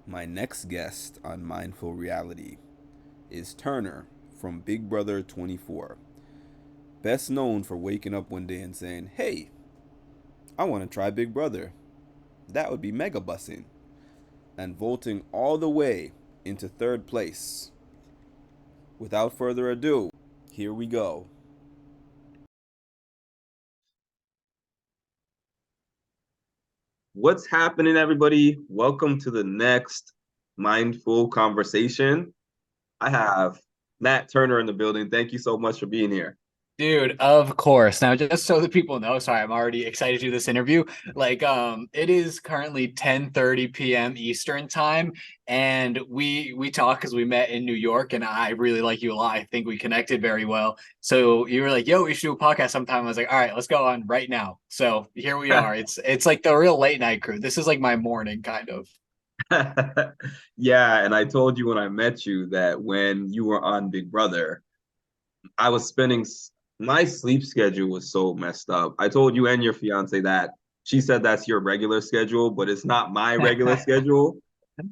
My next guest on Mindful Reality is Turner from Big Brother 24, best known for waking up one day and saying, "Hey, I want to try Big Brother. That would be mega bussing," and vaulting all the way into third place. Without further ado, here we go. What's happening, everybody? Welcome to the next Mindful Conversation. I have Matt Turner in the building. Thank you so much for being here. Dude, of course. Now, just so that people know, sorry, I'm already excited to do this interview. It is currently 10:30 p.m. Eastern time, and we talk because we met in New York, and I really like you a lot. I think we connected very well. So you were like, "Yo, we should do a podcast sometime." I was like, "All right, let's go on right now." So here we are. It's like the real late night crew. This is like my morning, kind of. Yeah, and I told you when I met you that when you were on Big Brother, I was spending my sleep schedule was so messed up. I told you and your fiance that. She said that's your regular schedule, but it's not my regular schedule.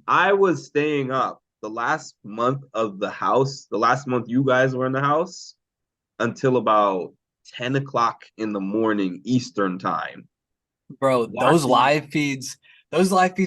I was staying up the last month of the house, the last month you guys were in the house, until about 10 o'clock in the morning Eastern time. Bro, Watching. those live feeds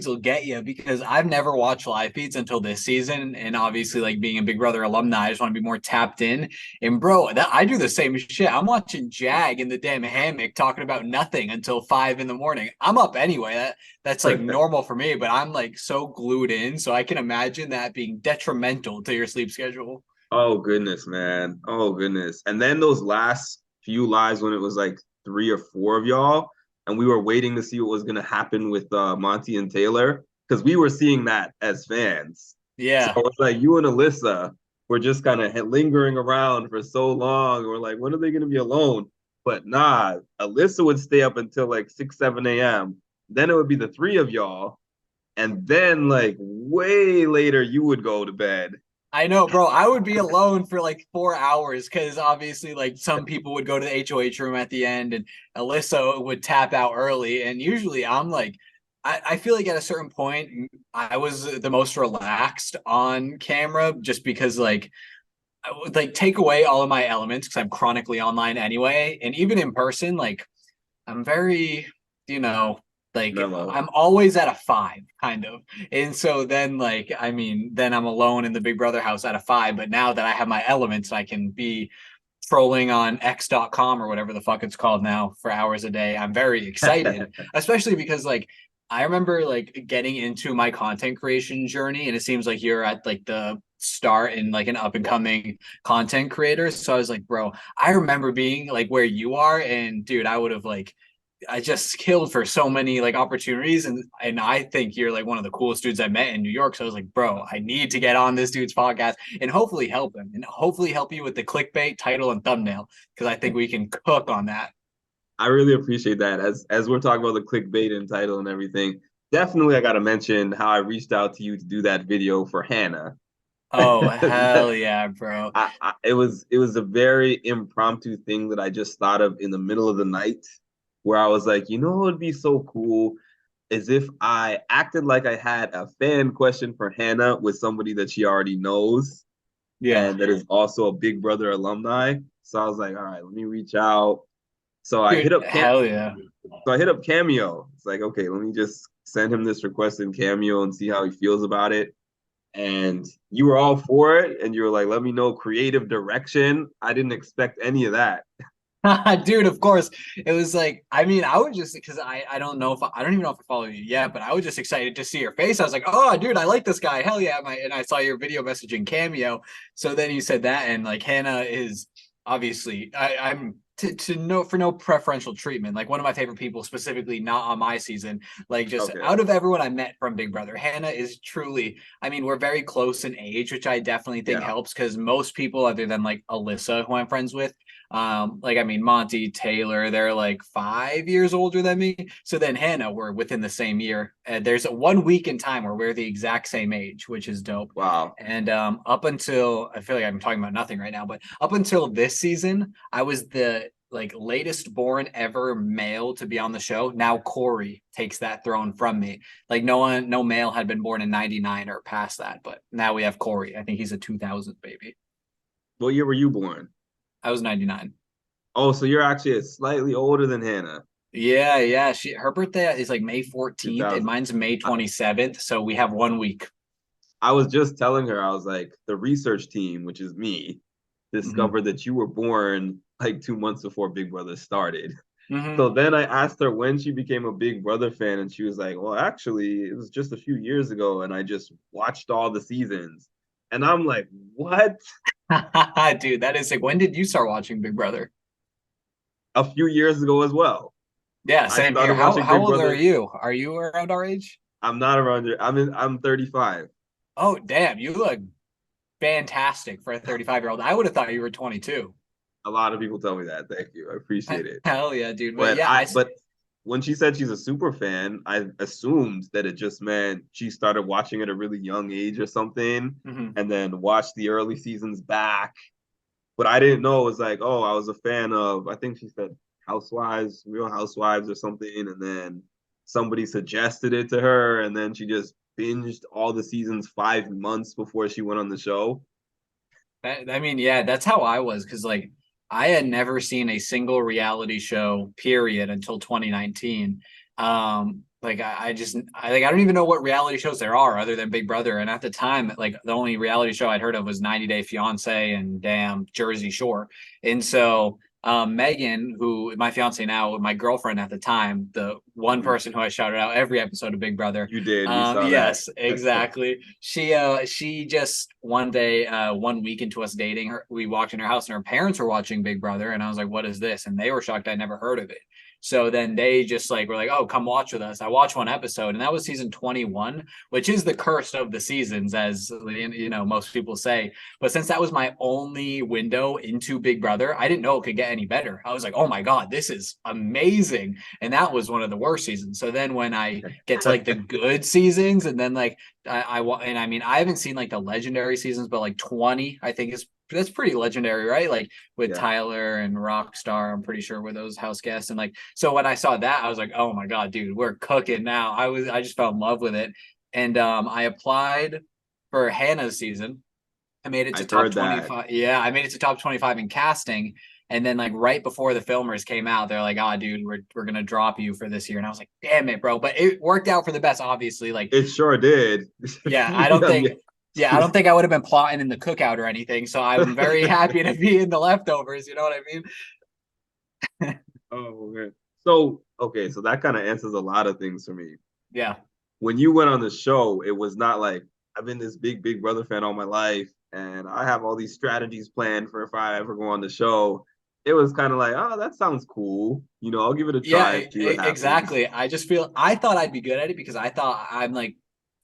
will get you because I've never watched live feeds until this season. And obviously, like being a Big Brother alumni, I just want to be more tapped in. And bro, I do the same shit. I'm watching Jag in the damn hammock talking about nothing until 5 in the morning. I'm up anyway. That's like normal for me, but I'm like so glued in. So I can imagine that being detrimental to your sleep schedule. Oh goodness, man. Oh goodness. And then those last few lives when it was like three or four of y'all, and we were waiting to see what was gonna happen with Monty and Taylor, because we were seeing that as fans. So Yeah. it's like you and Alyssa were just kind of lingering around for so long. We're like, when are they gonna be alone? But nah, Alyssa would stay up until like 6, 7 a.m. Then it would be the three of y'all, and then like way later you would go to bed. I know, bro. I would be alone for like 4 hours because obviously, like some people would go to the HOH room at the end, and Alyssa would tap out early. And usually, I'm like, I feel like at a certain point, I was the most relaxed on camera just because, like, I would like take away all of my elements because I'm chronically online anyway, and even in person, like I'm very, you know, like Mellow. I'm always at a five, kind of. And so then, like, I mean, then I'm alone in the Big Brother house at a five. But now that I have my elements, I can be trolling on x.com or whatever the fuck it's called now for hours a day. I'm very excited, especially because, like, I remember like getting into my content creation journey, and it seems like you're at like the start in like an up and coming content creator. So I was like, bro, I remember being like where you are, and dude, I would have like I just killed for so many like opportunities, and I think you're like one of the coolest dudes I met in New York. So I was like, bro, I need to get on this dude's podcast and hopefully help him and hopefully help you with the clickbait title and thumbnail because I think we can cook on that. I really appreciate that. As we're talking about the clickbait and title and everything, definitely I gotta mention how I reached out to you to do that video for Hannah. Oh hell yeah, bro. It was a very impromptu thing that I just thought of in the middle of the night, where I was like, you know, what would be so cool is if I acted like I had a fan question for Hannah with somebody that she already knows Yeah, and that is also a Big Brother alumni. So I was like, all right, let me reach out. So I hit dude, up hell yeah. So I hit up Cameo. It's like, okay, let me just send him this request in Cameo and see how he feels about it. And you were all for it, and you were like, let me know creative direction. I didn't expect any of that. Dude, of course. It was like, I mean, I would just because I don't know if I don't even know if I follow you yet, but I was just excited to see your face. I was like, oh, dude, I like this guy. Hell yeah. And I saw your video message in Cameo. So then you said that, and like Hannah is obviously I'm to no for no preferential treatment. Like one of my favorite people, specifically not on my season. Like just Okay. out of everyone I met from Big Brother, Hannah is truly. I mean, we're very close in age, which I definitely think Yeah. helps because most people, other than like Alyssa, who I'm friends with like I mean, Monty, Taylor, they're like 5 years older than me. So then Hannah, we're within the same year. There's 1 week in time where we're the exact same age, which is dope. Wow. And up until I feel like I'm talking about nothing right now, but up until this season, I was the like latest born ever male to be on the show. Now Corey takes that throne from me. Like no male had been born in 99 or past that, but now we have Corey. I think he's a 2000 baby. What year were you born? I was 99. Oh, so you're actually slightly older than Hannah. Yeah, yeah. Her birthday is like May 14th and 2000. mine's May 27th. So we have 1 week. I was just telling her, I was like, the research team, which is me, Hmm. discovered that you were born like 2 months before Big Brother started. Hmm. So then I asked her when she became a Big Brother fan, and she was like, well, actually, it was just a few years ago, and I just watched all the seasons. And I'm like, what? Dude, that is like, when did you start watching Big Brother? A few years ago as well. Yeah, I same started here. How watching how Big old are Brother. you? Are you around our age? I'm not around here. I'm 35. Oh, damn, you look fantastic for a 35-year-old. I would have thought you were 22. A lot of people tell me that. Thank you. I appreciate it. Hell yeah, dude. But But yeah, I but when she said she's a super fan, I assumed that it just meant she started watching at a really young age or something, mhm. and then watched the early seasons back. But I didn't know it was like, oh, I was a fan of, I think she said Housewives, Real Housewives or something, and then somebody suggested it to her, and then she just binged all the seasons 5 months before she went on the show. I mean, yeah, that's how I was because like I had never seen a single reality show, period, until 2019. Like I don't even know what reality shows there are other than Big Brother. And at the time, like the only reality show I'd heard of was 90 Day Fiance and damn Jersey Shore. And so Megan, who my fiance now, my girlfriend at the time, the one Mm-hmm. person who I shouted out every episode of Big Brother. You did. We saw that. Yes, exactly. She just one day, 1 week into us dating, we walked in her house and her parents were watching Big Brother, and I was like, "What is this?" And they were shocked I never heard of it. So then they just like were like, "Oh, come watch with us." I watched one episode, and that was season 21, which is the curse of the seasons, as most people say. But since that was my only window into Big Brother, I didn't know it could get any better. I was like, "Oh my god, this is amazing!" And that was one of the worst seasons. So then when I get to like the good seasons, and then like and I mean I haven't seen like the legendary seasons, but like 20, I think is that's pretty legendary, right? Like with Yeah. Tyler and Rockstar, I'm pretty sure were those house guests. And like so when I saw that, I was like, oh my god, dude, we're cooking now. I just fell in love with it. And I applied for Hannah's season. I made it to I've top heard that. 25. Yeah, I made it to top 25 in casting. And then like right before the filmers came out, they're like, "Oh, dude, we're gonna drop you for this year." And I was like, "Damn it, bro!" But it worked out for the best, obviously. Like, It sure did. yeah, Yeah, yeah, I don't think I would have been plotting in the cookout or anything. So I'm very yeah. happy to be in the leftovers. You know what I mean? Oh man. So okay, so that kind of answers a lot of things for me. Yeah, When you went on the show, it was not like I've been this big Big Brother fan all my life, and I have all these strategies planned for if I ever go on the show. It was kind of like, oh, that sounds cool. I'll give it a yeah, try, see what happens. exactly. I thought I'd be good at it because I thought I'm like,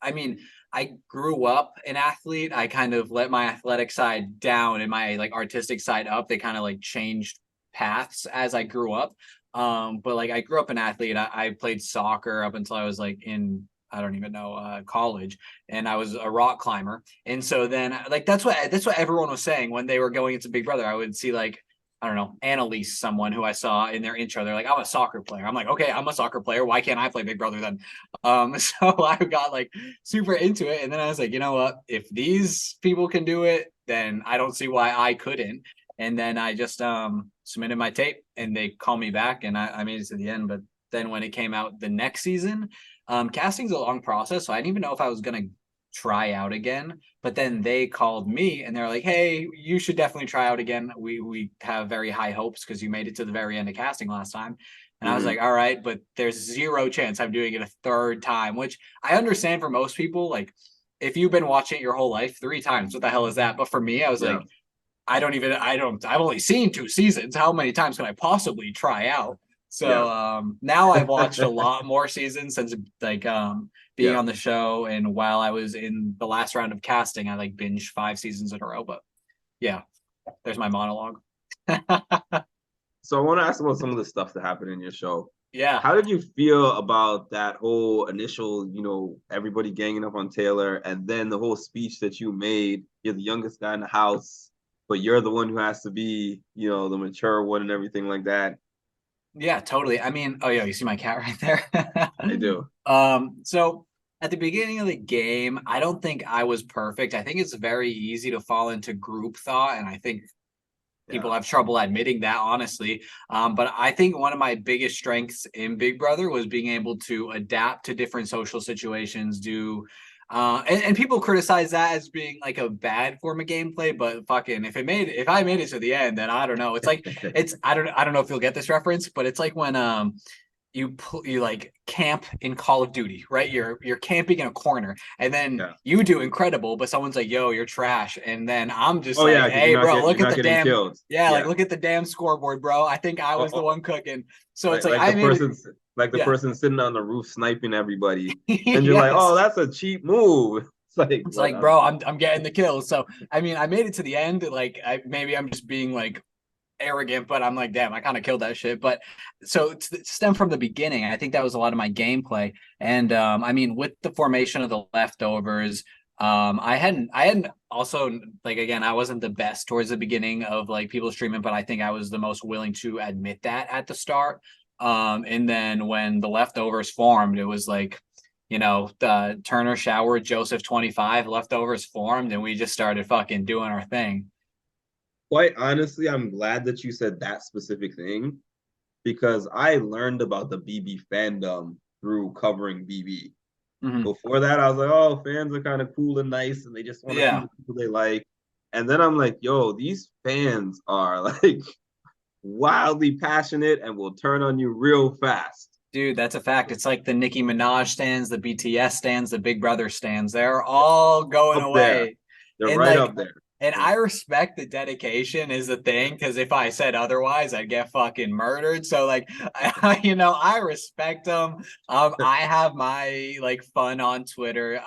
I mean, I grew up an athlete. I kind of let my athletic side down and my like artistic side up. They kind of like changed paths as I grew up. But like I grew up an athlete. I played soccer up until I was like in I don't even know college, and I was a rock climber. And so then like that's what everyone was saying when they were going into Big Brother. I would see like I don't know, Annalise, someone who I saw in their intro. They're like, I'm a soccer player. I'm like, okay, I'm a soccer player. Why can't I play Big Brother then? So I got like super into it. And then I was like, you know what? If these people can do it, then I don't see why I couldn't. And then I just submitted my tape and they called me back and I made it to the end. But then when it came out the next season, casting's a long process. So I didn't even know if I was gonna try out again. But then they called me and they're like, "Hey, you should definitely try out again. We have very high hopes because you made it to the very end of casting last time." And I was Mm-hmm. like, "All right, but there's zero chance I'm doing it a third time," which I understand for most people. Like, if you've been watching it your whole life, 3 times, what the hell is that? But for me, I was Yeah, like, I've only seen 2 seasons. How many times can I possibly try out? yeah, So now I've watched a lot more seasons since like being yeah. on the show. And while I was in the last round of casting, I like binged 5 seasons in a row. But yeah, there's my monologue. So I want to ask about some of the stuff that happened in your show. Yeah. How did you feel about that whole initial, everybody ganging up on Taylor, and then the whole speech that you made? You're the youngest guy in the house. but you're the one who has to be, you know, the mature one and everything like that. Yeah, totally. I mean, oh yeah, you see my cat right there. I do. So at the beginning of the game, I don't think I was perfect. I think it's very easy to fall into group thought, and I think people Yeah. have trouble admitting that, honestly. But I think one of my biggest strengths in Big Brother was being able to adapt to different social situations, and people criticize that as being like a bad form of gameplay, but fucking if I made it to the end, then I don't know. It's I don't know if you'll get this reference, but it's like when you like camp in Call of Duty, right? You're camping in a corner, and then Yeah. you do incredible, but someone's like, "Yo, you're trash," and then I'm just Oh like, yeah, because "Hey, bro, you're look at not the getting damn killed. yeah, like Yeah. look at the damn scoreboard, bro. I think I Oh, was the oh, one cooking." So it's like like I made it. the Yeah, person sitting on the roof sniping everybody, and you're like, oh, yes. that's a cheap move. It's like It's what? like, bro, I'm getting the kills. So I mean, I made it to the end. Like, maybe I'm just being like arrogant, but I'm like, damn, I kind of killed that shit. But so to stem from the beginning, I think that was a lot of my gameplay. And I mean, with the formation of the leftovers, I hadn't also like again, I wasn't the best towards the beginning of like people streaming, but I think I was the most willing to admit that at the start. And then when the leftovers formed, it was like, the Turner Shower Joseph 25 leftovers formed, and we just started fucking doing our thing. Quite honestly, I'm glad that you said that specific thing because I learned about the BB fandom through covering BB. Mhm. Before that, I was like, oh, fans are kind of cool and nice, and they just want to see Yeah. the people they like. And then I'm like, yo, these fans are like wildly passionate and will turn on you real fast. Dude, that's a fact. It's like the Nicki Minaj stands, the BTS stands, the Big Brother stands. They're all going Up there. away. They're And right like, up there. and Yeah. I respect the dedication is the thing, because if I said otherwise, I'd get fucking murdered. So like, I respect them. I have my like fun on Twitter.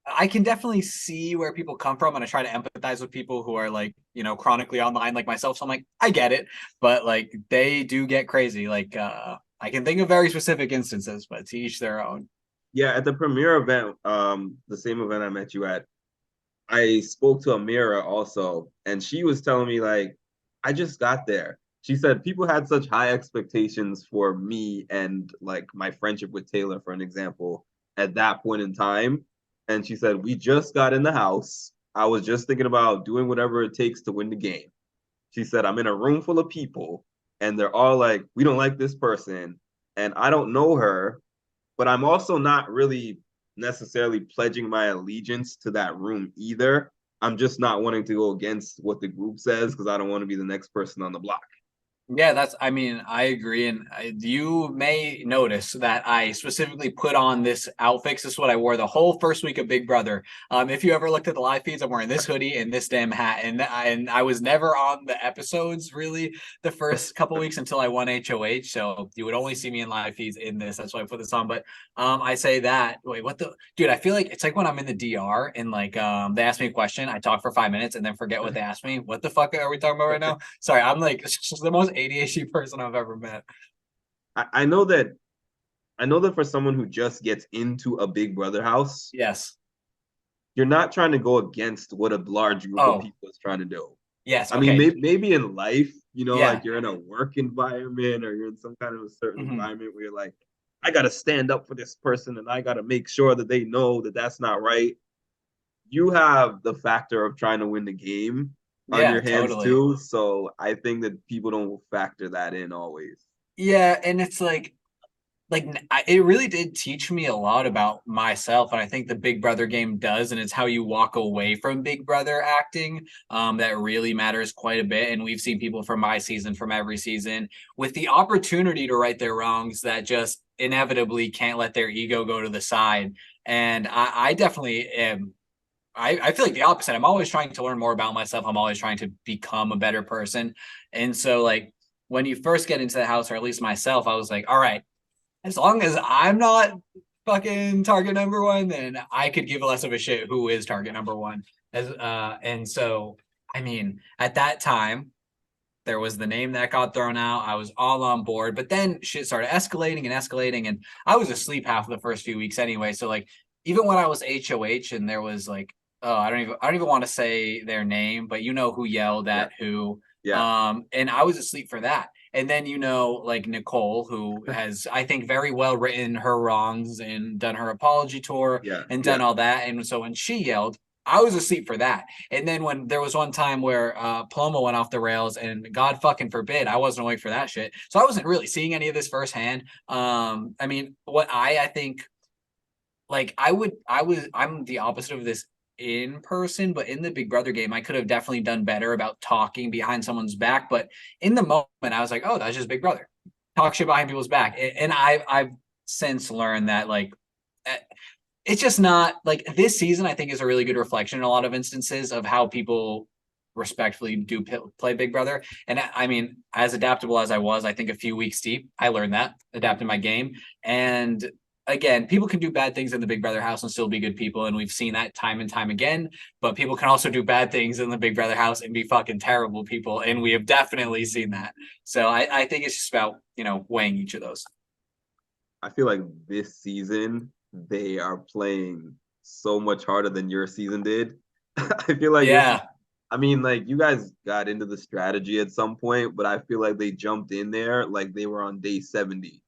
I can definitely see where people come from, and I try to empathize with people who are like, chronically online like myself. So I'm like, I get it, but like they do get crazy. Like I can think of very specific instances, but to each their own. Yeah, at the premiere event, the same event I met you at, I spoke to Amira also, and she was telling me like, I just got there. She said people had such high expectations for me and like my friendship with Taylor, for an example, at that point in time. And she said, we just got in the house. I was just thinking about doing whatever it takes to win the game. She said, I'm in a room full of people, and they're all like, we don't like this person. And I don't know her, but I'm also not really necessarily pledging my allegiance to that room either. I'm just not wanting to go against what the group says because I don't want to be the next person on the block. Yeah, I mean, I agree. And you may notice that I specifically put on this outfit. This is what I wore the whole first week of Big Brother. If you ever looked at the live feeds, I'm wearing this hoodie and this damn hat. And I was never on the episodes really the first couple weeks until I won HOH. So you would only see me in live feeds in this. That's why I put this on. But I say that, wait, what the dude, I feel like it's like when I'm in the DR and like they ask me a question, I talk for 5 minutes and then forget what they asked me. What the fuck are we talking about right now? Sorry, I'm like the most ADHD person I've ever met. I know that for someone who just gets into a Big Brother house, Yes. you're not trying to go against what a large group of Oh, people is trying to do. yes. I mean, Okay. maybe in life, Yeah. like you're in a work environment or you're in some kind of a certain Mhm. environment where you're like, I got to stand up for this person and I got to make sure that they know that that's not right. You have the factor of trying to win the game on Yeah, your hands totally. too. So I think that people don't factor that in always. Yeah, and it's like it really did teach me a lot about myself, and I think the Big Brother game does, and it's how you walk away from Big Brother acting that really matters quite a bit. And we've seen people from my season, from every season, with the opportunity to right their wrongs that just inevitably can't let their ego go to the side. And I definitely am. I feel like the opposite. I'm always trying to learn more about myself. I'm always trying to become a better person. And so, like, when you first get into the house, or at least myself, I was like, all right, as long as I'm not fucking target number one, then I could give less of a shit who is target number one. And so, I mean, at that time, there was the name that got thrown out. I was all on board, but then shit started escalating, and I was asleep half of the first few weeks anyway. So like, even when I was HOH and there was like oh, I don't even want to say their name, but you know who yelled Yeah, at who. yeah, And I was asleep for that. And then you know, like Nicole, who has I think very well written her wrongs and done her apology tour yeah, and yeah. done all that. And so when she yelled, I was asleep for that. And then when there was one time where Plomo went off the rails, and God fucking forbid, I wasn't awake for that shit. So I wasn't really seeing any of this firsthand. I mean, what I think like I'm the opposite of this in person, but in the Big Brother game, I could have definitely done better about talking behind someone's back. But in the moment, I was like, oh, that's just Big Brother. Talk shit behind people's back. And I've since learned that like eh, it's just not like this season, I think is a really good reflection in a lot of instances of how people respectfully do play Big Brother. And I mean, as adaptable as I was, I think a few weeks deep, I learned that, adapted my game. And again, people can do bad things in the Big Brother house and still be good people. And we've seen that time and time again. But people can also do bad things in the Big Brother house and be fucking terrible people. And we have definitely seen that. So I think it's just about, you know, weighing each of those. I feel like this season they are playing so much harder than your season did. I feel like this is, Yeah. I mean, like you guys got into the strategy at some point, but I feel like they jumped in there like they were on day 70.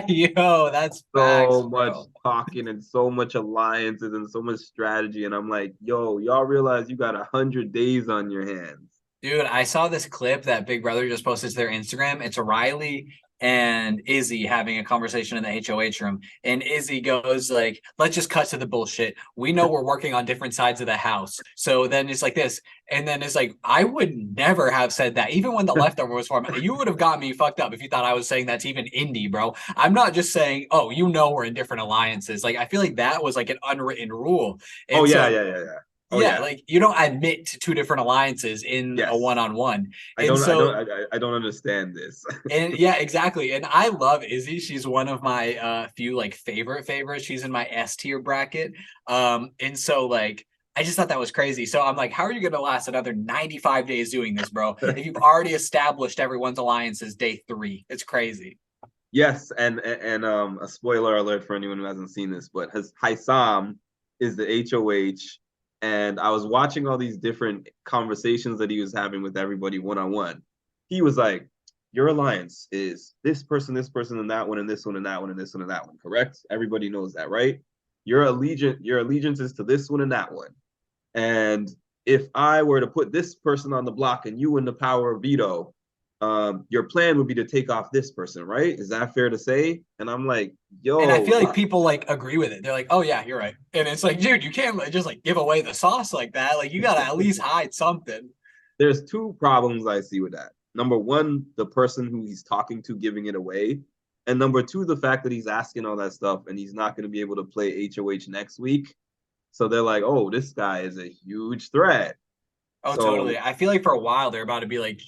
Yo, that's facts, So much bro. talking and so much alliances and so much strategy. And I'm like, yo, y'all realize you got 100 days on your hands. Dude, I saw this clip that Big Brother just posted to their Instagram. It's Riley and Izzy having a conversation in the HOH room. And Izzy goes like, let's just cut to the bullshit. We know we're working on different sides of the house. So then it's like this. And then it's like, I would never have said that. Even when the leftover was formed, you would have got me fucked up if you thought I was saying that to even Indy, bro. I'm not just saying, oh, you know we're in different alliances. Like I feel like that was like an unwritten rule. Oh And yeah, so yeah, yeah, yeah. Oh yeah, yeah. like you don't admit to two different alliances in a Yes. one-on-one. I And don't I don't so I don't understand this. and yeah, exactly. And I love Izzy. She's one of my few like favorites. She's in my S tier bracket. And so like I just thought that was crazy. So I'm like, how are you gonna last another 95 days doing this, bro? If you've already established everyone's alliances day 3. It's crazy. Yes, and a spoiler alert for anyone who hasn't seen this, but his Haisam is the HOH, and I was watching all these different conversations that he was having with everybody one on one. He was like, "Your alliance is this person, and that one, and this one, and that one, and this one, and that one. Correct? Everybody knows that, right? Your allegiance is to this one and that one. And if I were to put this person on the block and you in the power of veto, your plan would be to take off this person, right? Is that fair to say?" And I'm like, And I yo, feel like people like agree with it. They're like, "Oh yeah, you're right." And it's like, dude, you can't just like give away the sauce like that. Like you gotta at least hide something. there's two problems I see with that. Number one, the person who he's talking to giving it away. And number two, the fact that he's asking all that stuff and he's not going to be able to play HOH next week. So they're like, oh, this guy is a huge threat. Oh, totally. So I feel like for a while they're about to be like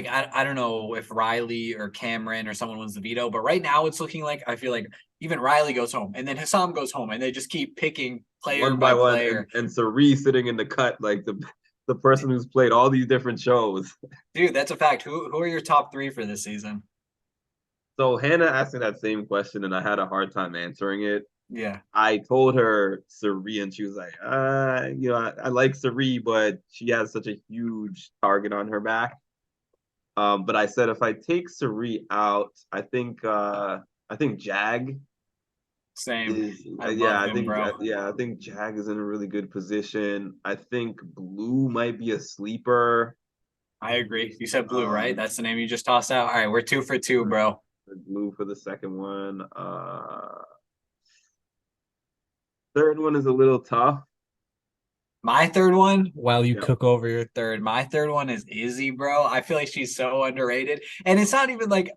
I don't know if Riley or Cameron or someone wins the veto, but right now it's looking like I feel like even Riley goes home and then Hassam goes home and they just keep picking player one by by one, and player. and Sari sitting in the cut like the person who's played all these different shows. Dude, that's a fact. Who are your top 3 for this season? So Hannah asked me that same question, and I had a hard time answering it. Yeah. I told her Sari, and she was like, I like Sari, but she has such a huge target on her back. But I said if I take Sari out, I think Jag Same. is I love him, I think Jag is in a really good position. I think Blue might be a sleeper. I agree. You said Blue, right? Um, That's the name you just tossed out. All right, we're 2 for 2, bro. Blue for the second one. Third one is a little tough. My third one, while you Yeah, cook over your third, my third one is Izzy, bro. I feel like she's so underrated. And it's not even like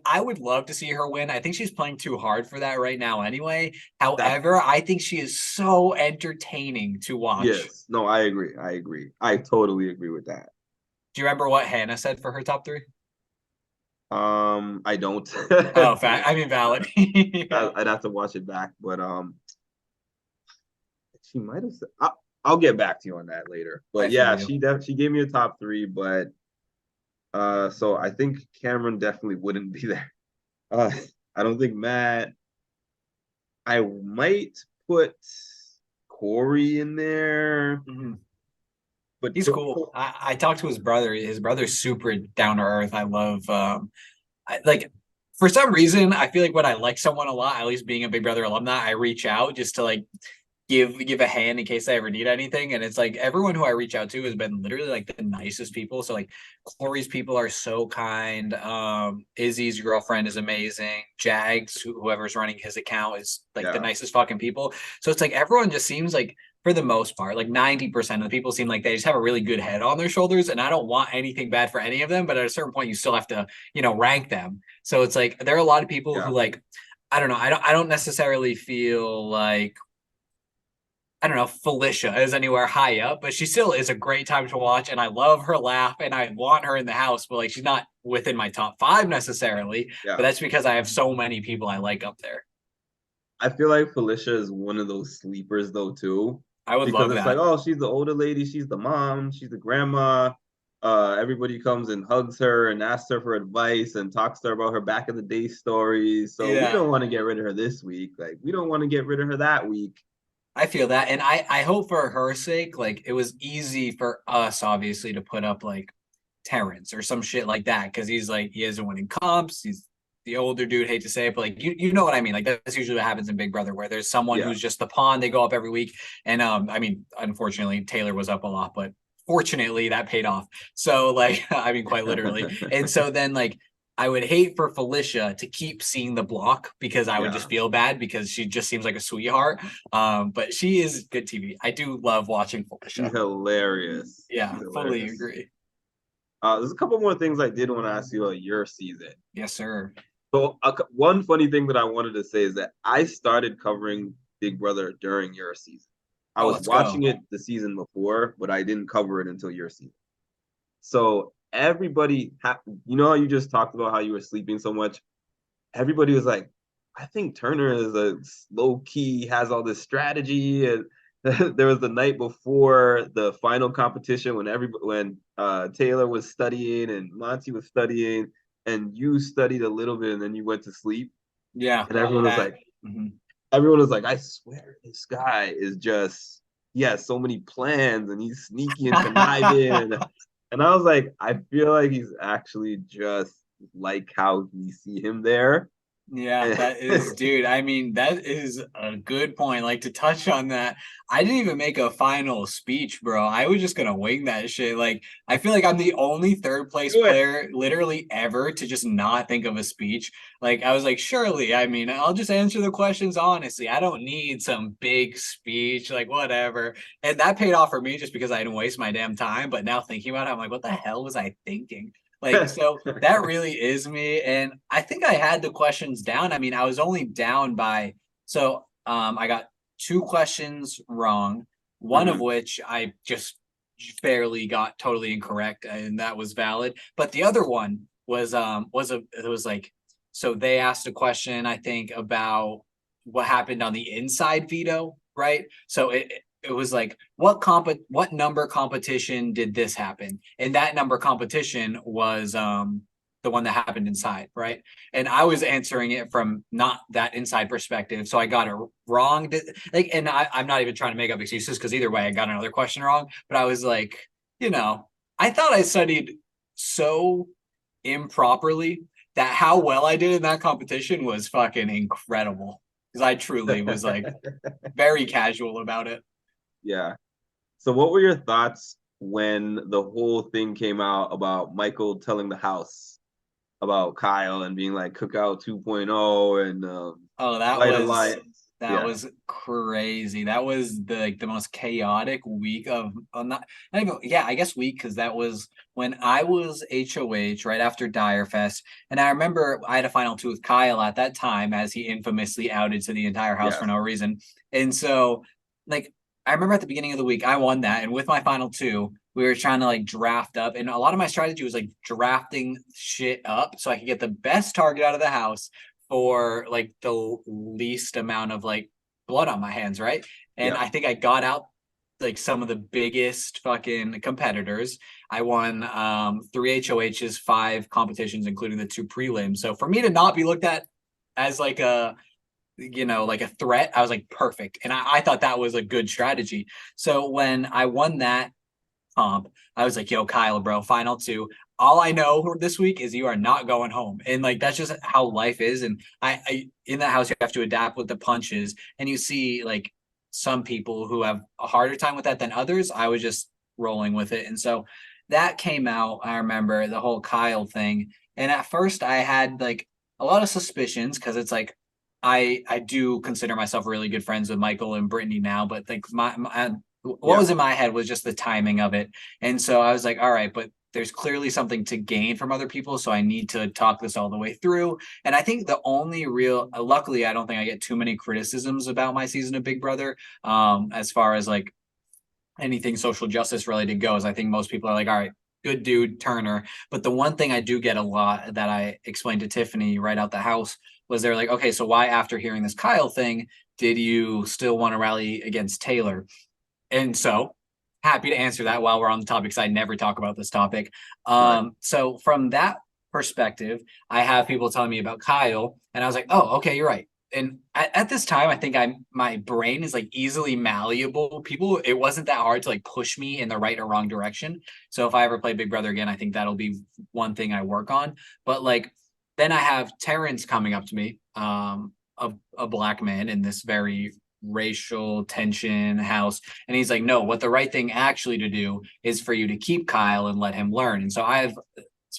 I would love to see her win. I think she's playing too hard for that right now anyway. that's However, I think she is so entertaining to watch. yes. No, I agree. I agree. I totally agree with that. Do you remember what Hannah said for her top 3? I don't. Oh, fact. I mean, valid. Yeah, I'd have to watch it back, but she might have said. I'll get back to you on that later. I But feel yeah, you. she gave me a top three, but so I think Cameron definitely wouldn't be there. Uh, I don't think Matt. I might put Corey in there, Mhm. but He's cool. I talked to his brother. His brother's super down to earth. I love like for some reason I feel like when I like someone a lot, at least being a Big Brother alumni, I reach out just to like give a hand in case I ever need anything. And it's like everyone who I reach out to has been literally like the nicest people. So like Corey's people are so kind. Izzy's girlfriend is amazing. Jags, whoever's running his account, is like the yeah, nicest fucking people. So it's like everyone just seems like for the most part, like 90% of the people seem like they just have a really good head on their shoulders. And I don't want anything bad for any of them, but at a certain point you still have to, rank them. So it's like there are a lot of people who yeah. like I don't know. I don't necessarily feel like I don't know, Felicia is anywhere high up, but she still is a great time to watch. And I love her laugh and I want her in the house, but like she's not within my top five necessarily. But Yeah. that's because I have so many people I like up there. I feel like Felicia is one of those sleepers though too, I would because love it's like, that. oh, she's the older lady, she's the mom, she's the grandma. Everybody comes and hugs her and asks her for advice and talks to her about her back in the day stories. So we Yeah, don't want to get rid of her this week. Like we don't want to get rid of her that week. I feel that. And I hope for her sake, like it was easy for us, obviously, to put up like Terrence or some shit like that because he's like, he isn't winning comps. He's the older dude, hate to say it, but like you know what I mean. Like that's usually what happens in Big Brother, where there's someone Yeah. who's just the pawn. They go up every week, and I mean, unfortunately, Taylor was up a lot, but fortunately, that paid off. So like, I mean, quite literally. And so then like. I would hate for Felicia to keep seeing the block because I would just Yeah. feel bad because she just seems like a sweetheart. But she is good TV. I do love watching She's Felicia. hilarious. Yeah, She's fully hilarious. agree. There's a couple more things I did want to ask you about your season. Yes, sir. So one funny thing that I wanted to say is that I started covering Big Brother during your season. I Oh, was let's go. watching it the season before, but I didn't cover it until your season. So you know how you just talked about how you were sleeping so much? Everybody was like, I think Turner is a low key, has all this strategy. And there was the night before the final competition when Taylor was studying and Monty was studying, and you studied a little bit and then you went to sleep. Yeah. And Mhm. everyone was like, I swear this guy is just he has so many plans and he's sneaky and conniving. And I was like, I feel like he's actually just like how we see him there. Yeah, And that is, dude. I mean, that is a good point. Like to touch on that, I didn't even make a final speech, bro. I was just gonna wing that shit. Like, I feel like I'm the only third place do it. player literally ever to just not think of a speech. Like, I was like, surely, I mean, I'll just answer the questions honestly. I don't need some big speech, like whatever. And that paid off for me just because I didn't waste my damn time. But now thinking about it, I'm like, what the hell was I thinking? Like, so that really is me. And I think I had the questions down. I mean, I was only down by, so I got two questions wrong, one of Mhm. which I just barely got totally incorrect, and that was valid. But the other one it was like, so they asked a question, I think, about what happened on the inside veto, right? So it was like what number competition did this happen, and that number competition was the one that happened inside, right? And I was answering it from not that inside perspective, so I got it wrong. Like, and I'm not even trying to make up excuses because either way I got another question wrong, but I was like, I thought I studied so improperly that how well I did in that competition was fucking incredible, because I truly was like very casual about it. Yeah. So what were your thoughts when the whole thing came out about Michael telling the house about Kyle and being like Cookout 2.0 and Oh, White Alliance? that Yeah. was crazy. That was the most chaotic week of not even, yeah, I guess week, because that was when I was HOH right after Dire Fest. And I remember I had a final two with Kyle at that time, as he infamously outed to the entire house for Yes. no reason. And so like I remember at the beginning of the week I won that, and with my final two we were trying to like draft up, and a lot of my strategy was like drafting shit up so I could get the best target out of the house for like the least amount of like blood on my hands, right? And Yeah. I think I got out like some of the biggest fucking competitors. I won three HOHs, five competitions, including the two prelims. So for me to not be looked at as like a like a threat, I was like, perfect. And I thought that was a good strategy. So when I won that comp, I was like, yo, Kyle, bro, final two. All I know this week is you are not going home. And like that's just how life is. And I in that house, you have to adapt with the punches. And you see like some people who have a harder time with that than others. I was just rolling with it. And so that came out. I remember the whole Kyle thing. And at first I had like a lot of suspicions because it's like I do consider myself really good friends with Michael and Brittany now, but like my what Yeah. was in my head was just the timing of it. And so I was like, all right, but there's clearly something to gain from other people. So I need to talk this all the way through. And I think the only real, luckily, I don't think I get too many criticisms about my season of Big Brother as far as like anything social justice related goes. I think most people are like, all right, good dude, Turner. But the one thing I do get a lot that I explained to Tiffany right out the house was they're like, okay, so why after hearing this Kyle thing did you still want to rally against Taylor? And so happy to answer that while we're on the topic because I never talk about this topic. Right. So from that perspective, I have people telling me about Kyle, and I was like, oh, okay, you're right. And at this time, I think my brain is like easily malleable. People, it wasn't that hard to like push me in the right or wrong direction. So if I ever play Big Brother again, I think that'll be one thing I work on. But like then I have Terrence coming up to me, a black man in this very racial tension house. And he's like, no, what the right thing actually to do is for you to keep Kyle and let him learn. And so I have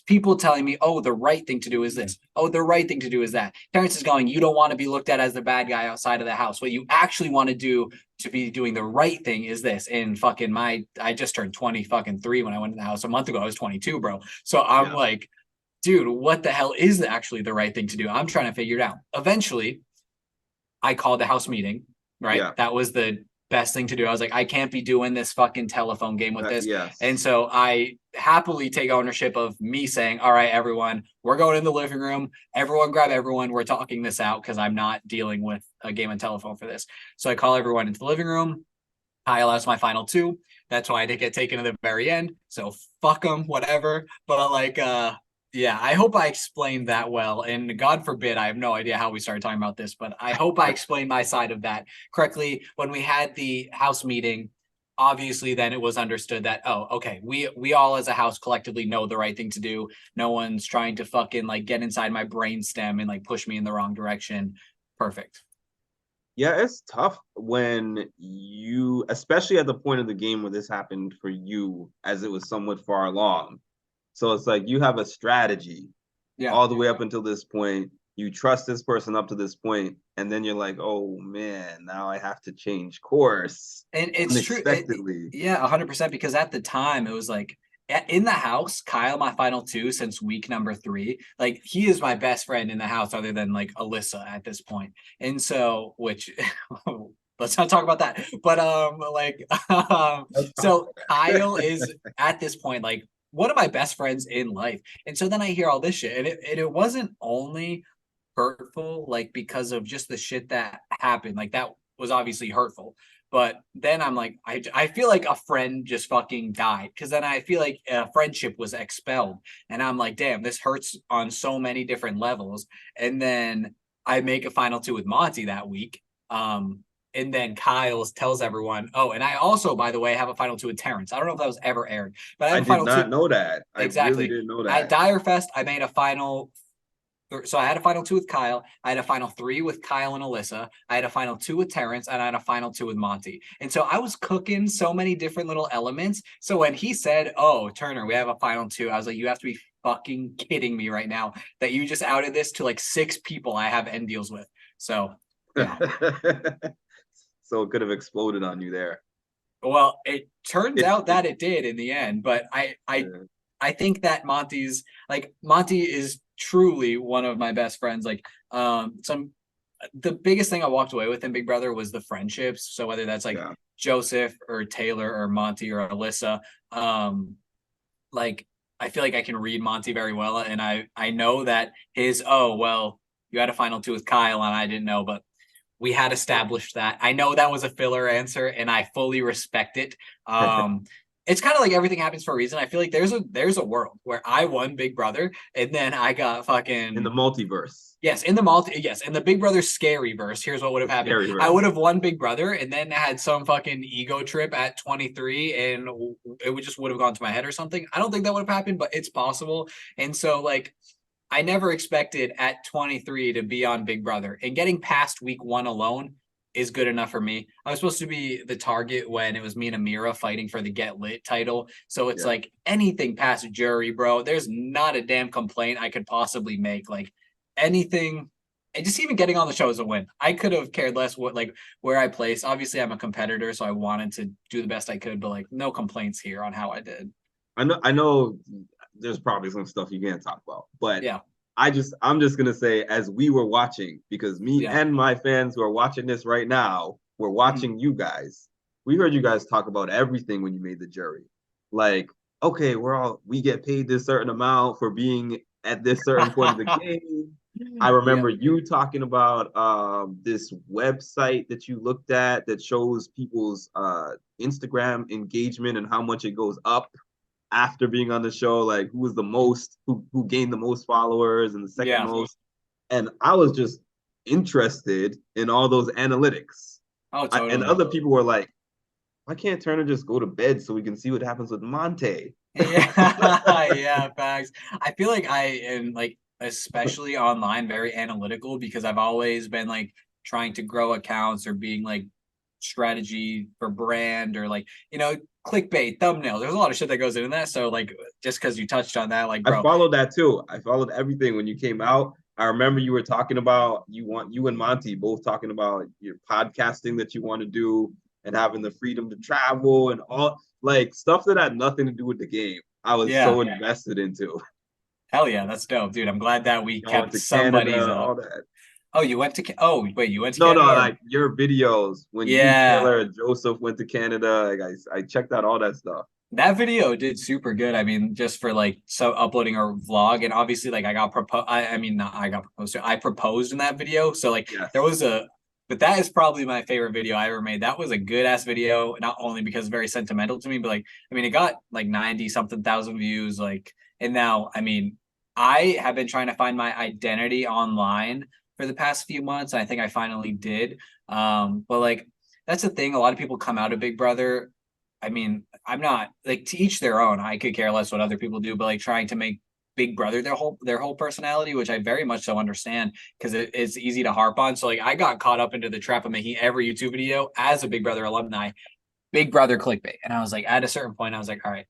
people telling me, oh, the right thing to do is this. Oh, the right thing to do is that. Terrence is going, you don't want to be looked at as the bad guy outside of the house. What you actually want to do to be doing the right thing is this. And fucking I just turned 20 fucking 3 when I went in the house a month ago. I was 22, bro. So I'm Yeah. like, dude, what the hell is actually the right thing to do? I'm trying to figure it out. Eventually, I called the house meeting, right? Yeah. That was the best thing to do. I was like, I can't be doing this fucking telephone game with this. And Yes. so I happily take ownership of me saying, all right, everyone, we're going in the living room. Everyone grab everyone. We're talking this out because I'm not dealing with a game of telephone for this. So I call everyone into the living room. I allows my final two. That's why I did get taken to the very end. So fuck them, whatever. But like, yeah, I hope I explained that well. And God forbid, I have no idea how we started talking about this, but I hope I explained my side of that correctly. When we had the house meeting, obviously then it was understood that, oh, okay, we all as a house collectively know the right thing to do. No one's trying to fucking like get inside my brain stem and like push me in the wrong direction. Perfect. Yeah, it's tough when you, especially at the point of the game where this happened for you, as it was somewhat far along. So it's like you have a strategy Yeah. all the way up until this point. You trust this person up to this point, and then you're like, oh man, now I have to change course And it's true. unexpectedly. Yeah, 100%. Because at the time, it was like in the house, Kyle, my final two since week number 3, like he is my best friend in the house, other than like Alyssa at this point. And so, which let's not talk about that. But like, Let's talk so Kyle is at this point like one of my best friends in life. And so then I hear all this shit, and it wasn't only hurtful, like because of just the shit that happened. Like that was obviously hurtful. But then I'm like, I feel like a friend just fucking died because then I feel like a friendship was expelled. And I'm like, damn, this hurts on so many different levels. And then I make a final two with Monty that week. And then Kyle tells everyone, oh, and I also, by the way, have a final two with Terrence. I don't know if that was ever aired, but I have I a did final two. not know that. I really Exactly. didn't know At that. Dire Fest, I made a final. So I had a final two with Kyle. I had a final 3 with Kyle and Alyssa. I had a final 2 with Terrence, and I had a final 2 with Monty. And so I was cooking so many different little elements. So when he said, "Oh, Turner, we have a final 2," I was like, "You have to be fucking kidding me right now that you just outed this to like 6 people I have end deals with." So yeah. So it could have exploded on you there. Well, it turns If, out that it did in the end, but uh, I think that Monty is truly one of my best friends. Like some the biggest thing I walked away with in Big Brother was the friendships. So whether that's like yeah. Joseph or Taylor or Monty or Alyssa, like I feel like I can read Monty very well, and I know that his, oh well, you had a final 2 with Kyle and I didn't know, but we had established that. I know that was a filler answer, and I fully respect it. it's kind of like everything happens for a reason. I feel like there's a world where I won Big Brother and then I got In the fucking multiverse, yes, yes, in the Big Brother scary verse, here's what would have the happened. scary I would verse. have won Big Brother and then had some fucking ego trip at 23 and it would just would have gone to my head or something. I don't think that would have happened, but it's possible. And so like I never expected at 23 to be on Big Brother, and getting past week 1 alone is good enough for me. I was supposed to be the target when it was me and Amira fighting for the Get Lit title. So it's Yeah. like anything past jury, bro. There's not a damn complaint I could possibly make. Like anything, and just even getting on the show is a win. I could have cared less what like where I place. Obviously, I'm a competitor, so I wanted to do the best I could, but like no complaints here on how I did. I know there's probably some stuff you can't talk about, but Yeah, I'm just gonna say, as we were watching, because me yeah. and my fans who are watching this right now, were Mhm. watching you guys. We heard you guys talk about everything when you made the jury. Like, okay, we get paid this certain amount for being at this certain point of the game. I Yeah. remember you talking about this website that you looked at that shows people's Instagram engagement and how much it goes up after being on the show, like who was the most, who gained the most followers and the second Yeah. most. And I was just interested in all those analytics. Oh, And totally. other people were like, why can't Turner just go to bed so we can see what happens with Monte? Yeah, yeah, facts. I feel like I am like especially online very analytical because I've always been like trying to grow accounts or being like strategy for brand or like, clickbait, thumbnails. There's a lot of shit that goes into that. So like just because you touched on that, like I bro, followed that too. I followed everything when you came out. I remember you were talking about, you and Monty both talking about your podcasting that you want to do and having the freedom to travel and all, like stuff that had nothing to do with the game. I was yeah, so invested into hell yeah, that's dope, dude. I'm glad that we going kept to somebody's Canada, up. all that. Oh, oh, wait, you went to No, no, Canada or like your videos when you, yeah. Taylor, and Joseph went to Canada. Like I checked out all that stuff. That video did super good. I mean, just for like so uploading a vlog, and obviously like I got proposed. I mean, not I got proposed to. I proposed in that video, so like there Yes. was a. But that is probably my favorite video I ever made. That was a good ass video, not only because it's very sentimental to me, but like I mean, it got like 90 something thousand views. Like, and now I mean, I have been trying to find my identity online for the past few months, and I think I finally did. But like that's the thing. A lot of people come out of Big Brother. I mean, I'm not like to each their own. I could care less what other people do, but like trying to make Big Brother their whole personality, which I very much so understand because it's easy to harp on. So like I got caught up into the trap of making every YouTube video as a Big Brother alumni, Big Brother clickbait. And I was like, at a certain point, I was like, all right,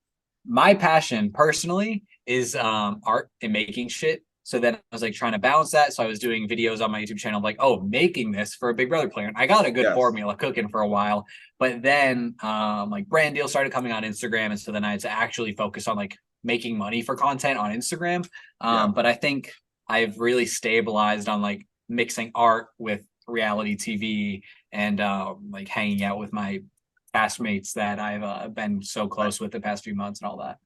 my passion personally is art and making shit. So then I was like trying to balance that. So I was doing videos on my YouTube channel, like, oh, making this for a Big Brother player. And I got a good Yes. formula cooking for a while. But then like brand deals started coming on Instagram. And so then I had to actually focus on like making money for content on Instagram. Yeah. But I think I've really stabilized on like mixing art with reality TV and like hanging out with my castmates that I've been so I, close with the past few months and all that.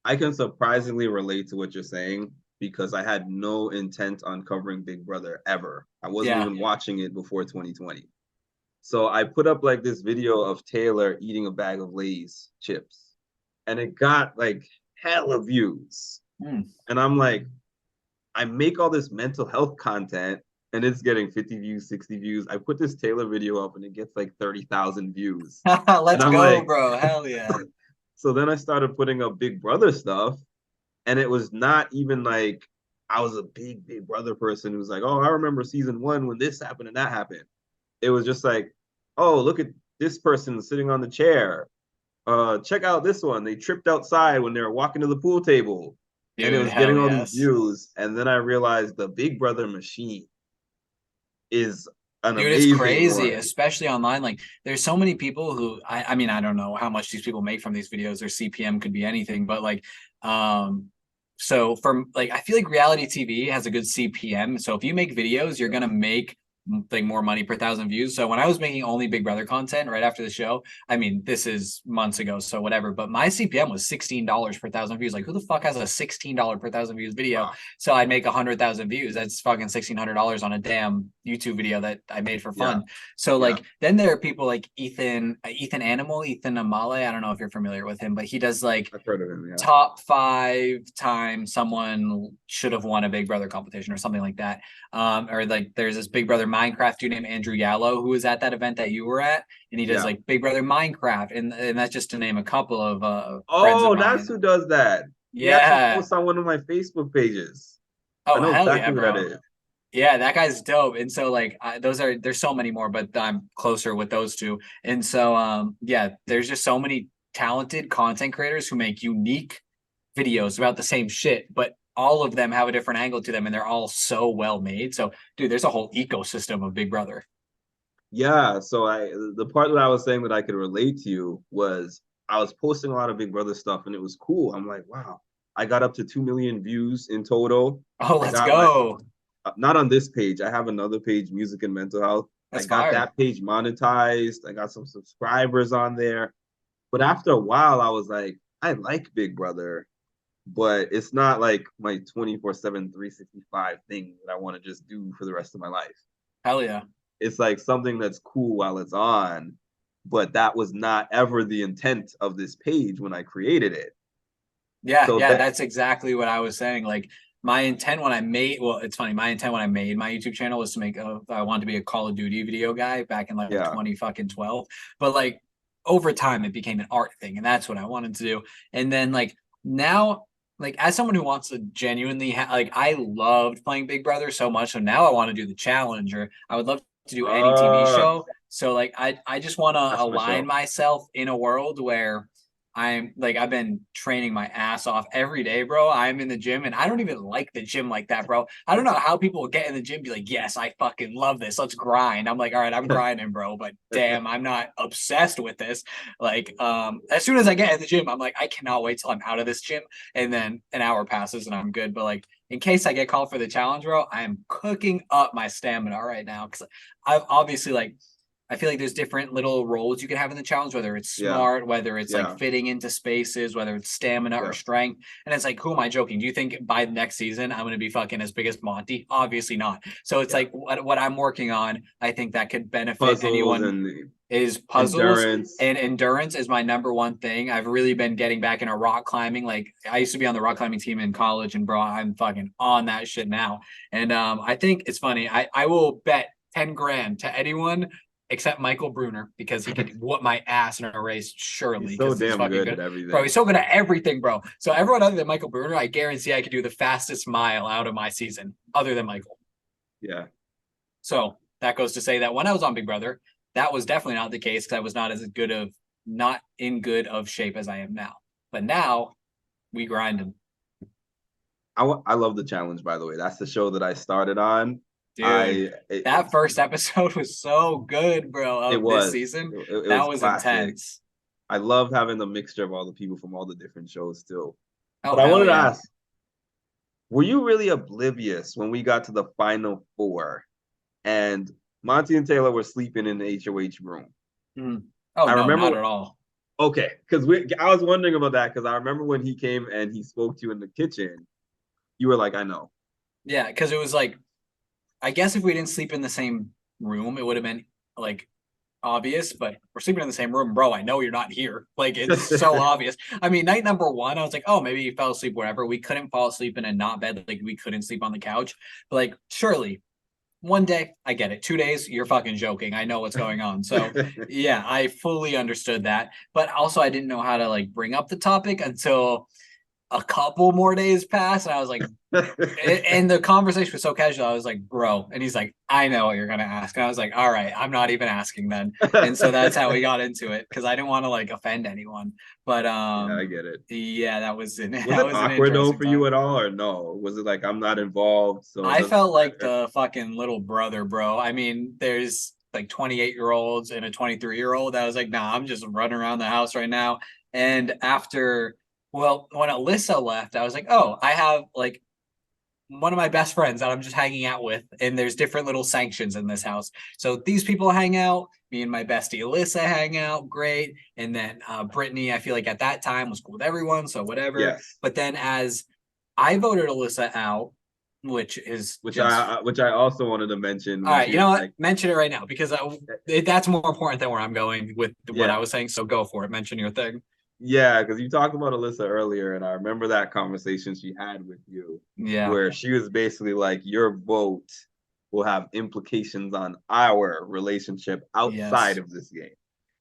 I can surprisingly relate to what you're saying because I had no intent on covering Big Brother ever. I wasn't Yeah. even watching it before 2020. So I put up like this video of Taylor eating a bag of Lay's chips, and it got like hella views. Mm. And I'm like, I make all this mental health content and it's getting 50 views, 60 views. I put this Taylor video up and it gets like 30,000 views. And Let's I'm go, like, bro. Hell yeah. so then I started putting up Big Brother stuff. And it was not even like I was a Big Brother person who was like, oh, I remember season 1 when this happened and that happened. It was just like, oh, look at this person sitting on the chair. Check out this one. They tripped outside when they were walking to the pool table. And it Dude, was hell getting all these yes. views. And then I realized the Big Brother machine is an Dude, it's amazing crazy, one. especially online. Like, there's so many people who I mean, I don't know how much these people make from these videos. Their CPM could be anything, but like, so from like, I feel like reality TV has a good CPM. So if you make videos, you're gonna make like more money per thousand views. So when I was making only Big Brother content right after the show, I mean, this is months ago, so whatever. But my CPM was $16 per thousand views. Like, who the fuck has a $16 per thousand views video? Wow. So I'd make 100,000 views. That's fucking $1,600 on a damn YouTube video that I made for Yeah. fun. So Yeah. like, then there are people like Ethan Animal, Ethan Amale. I don't know if you're familiar with him, but he does like I've heard of him. Yeah. top 5 times someone should have won a Big Brother competition or something like that. Or like there's this Big Brother Minecraft dude named Andrew Yallo who was at that event that you were at, and he does Yeah. like Big Brother Minecraft, and that's just to name a couple of friends of Oh, that's mine. who does that. He actually Yeah. posts on one of my Facebook pages. I Oh know hell yeah, exactly who that bro. is. Yeah, that guy's dope. And so like there's so many more, but I'm closer with those two. And so yeah, there's just so many talented content creators who make unique videos about the same shit, but all of them have a different angle to them and they're all so well made. So dude, there's a whole ecosystem of Big Brother. Yeah, so the part that I was saying that I could relate to you was I was posting a lot of Big Brother stuff and it was cool. I'm like, wow, I got up to 2 million views in total. Oh, I let's got like go. not on this page. I have another page, Music and Mental Health. I That's got fire. that page monetized. I got some subscribers on there. But after a while, I was like, I like Big Brother, but it's not like my 24/7, 365 thing that I want to just do for the rest of my life. Hell yeah. It's like something that's cool while it's on, but that was not ever the intent of this page when I created it. Yeah, So yeah, that, that's exactly what I was saying. Like my intent when I made, well, it's funny. My intent when I made my YouTube channel was to make I wanted to be a Call of Duty video guy back in like yeah, 20 fucking 12. But like over time it became an art thing and that's what I wanted to do. And then like now like as someone who wants to genuinely like I loved playing Big Brother so much, so now I want to do the challenge, or I would love to do any TV uh, show. So like I just want to that's my align show. myself in a world where I'm like I've been training my ass off every day, bro. I'm in the gym and I don't even like the gym like that, bro. I don't know how people get in the gym be like, "Yes, I fucking love this. Let's grind." I'm like, "All right, I'm grinding, bro, but damn, I'm not obsessed with this." Like as soon as I get in the gym, I'm like, "I cannot wait till I'm out of this gym." And then an hour passes and I'm good, but like in case I get called for the challenge, bro, I am cooking up my stamina right now cuz I've obviously like I feel like there's different little roles you can have in the challenge, whether it's Yeah, smart, whether it's like yeah, fitting into spaces, whether it's stamina or yeah. strength. And it's like, who am I joking? Do you think by next season I'm going to be fucking as big as Monty? Obviously not. So it's Yeah. like what I'm working on, I think that could benefit Puzzles anyone and is puzzles endurance. and endurance is my number one thing. I've really been getting back into rock climbing. Like I used to be on the rock climbing team in college and bro, I'm fucking on that shit now. And I think it's funny. I will bet 10 grand to anyone except Michael Bruner because he could whoop my ass in a race, surely, He's so because he's damn fucking good good. at Bro, everything. he's so good at everything, bro. So everyone other than Michael Bruner, I guarantee I could do the fastest mile out of my season, other than Michael. Yeah. So that goes to say that when I was on Big Brother, that was definitely not the case because I was not in good of shape as I am now. But now we grind them. I love the challenge, by the way. That's the show that I started on. Dude, that It's first episode was so good, bro, it of this was season. it That was was classic. intense. I love having the mixture of all the people from all the different shows too. Oh, But I hell wanted to yeah. ask, were you really oblivious when we got to the final four and Monty and Taylor were sleeping in the HOH room? Mm. Oh, I no, remember. not at all. Okay, because I was wondering about that because I remember when he came and he spoke to you in the kitchen. You were like, I know. Yeah, because it was like, I guess if we didn't sleep in the same room, it would have been like obvious, but we're sleeping in the same room, bro. I know you're not here. Like it's so obvious. I mean, night number one, I was like, oh, maybe you fell asleep, whatever. We couldn't fall asleep in a not bed, like we couldn't sleep on the couch. But like, surely one day, I get it. 2 days, you're fucking joking. I know what's going on. So yeah, I fully understood that. But also I didn't know how to like bring up the topic until a couple more days passed. And I was like, and the conversation was so casual. I was like, bro. And he's like, I know what you're going to ask. And I was like, all right, I'm not even asking then. And so that's how we got into it because I didn't want to like offend anyone. But Yeah, I get it. yeah, that was Was that it was an awkward though interesting for you time. at all, or no? Was it like I'm not involved, so it I doesn't felt like matter? the fucking little brother, bro. I mean, there's like 28-year-olds and a 23-year-old. I was like, nah, I'm just running around the house right now. And after, well, when Alyssa left, I was like, oh, I have like one of my best friends that I'm just hanging out with, and there's different little sanctions in this house. So these people hang out. Me and my bestie Alyssa hang out, great. And then Brittany, I feel like at that time was cool with everyone, so whatever. Yes. But then as I voted Alyssa out, which is just Which I also wanted to mention all when right. she You was know what? like, Mention it right now because that's more important than where I'm going with what I yeah, was saying. So go for it. Mention your thing. yeah, because you talked about Alyssa earlier, and I remember that conversation she had with you, Yeah. where she was basically like, your vote will have implications on our relationship outside Yes. of this game.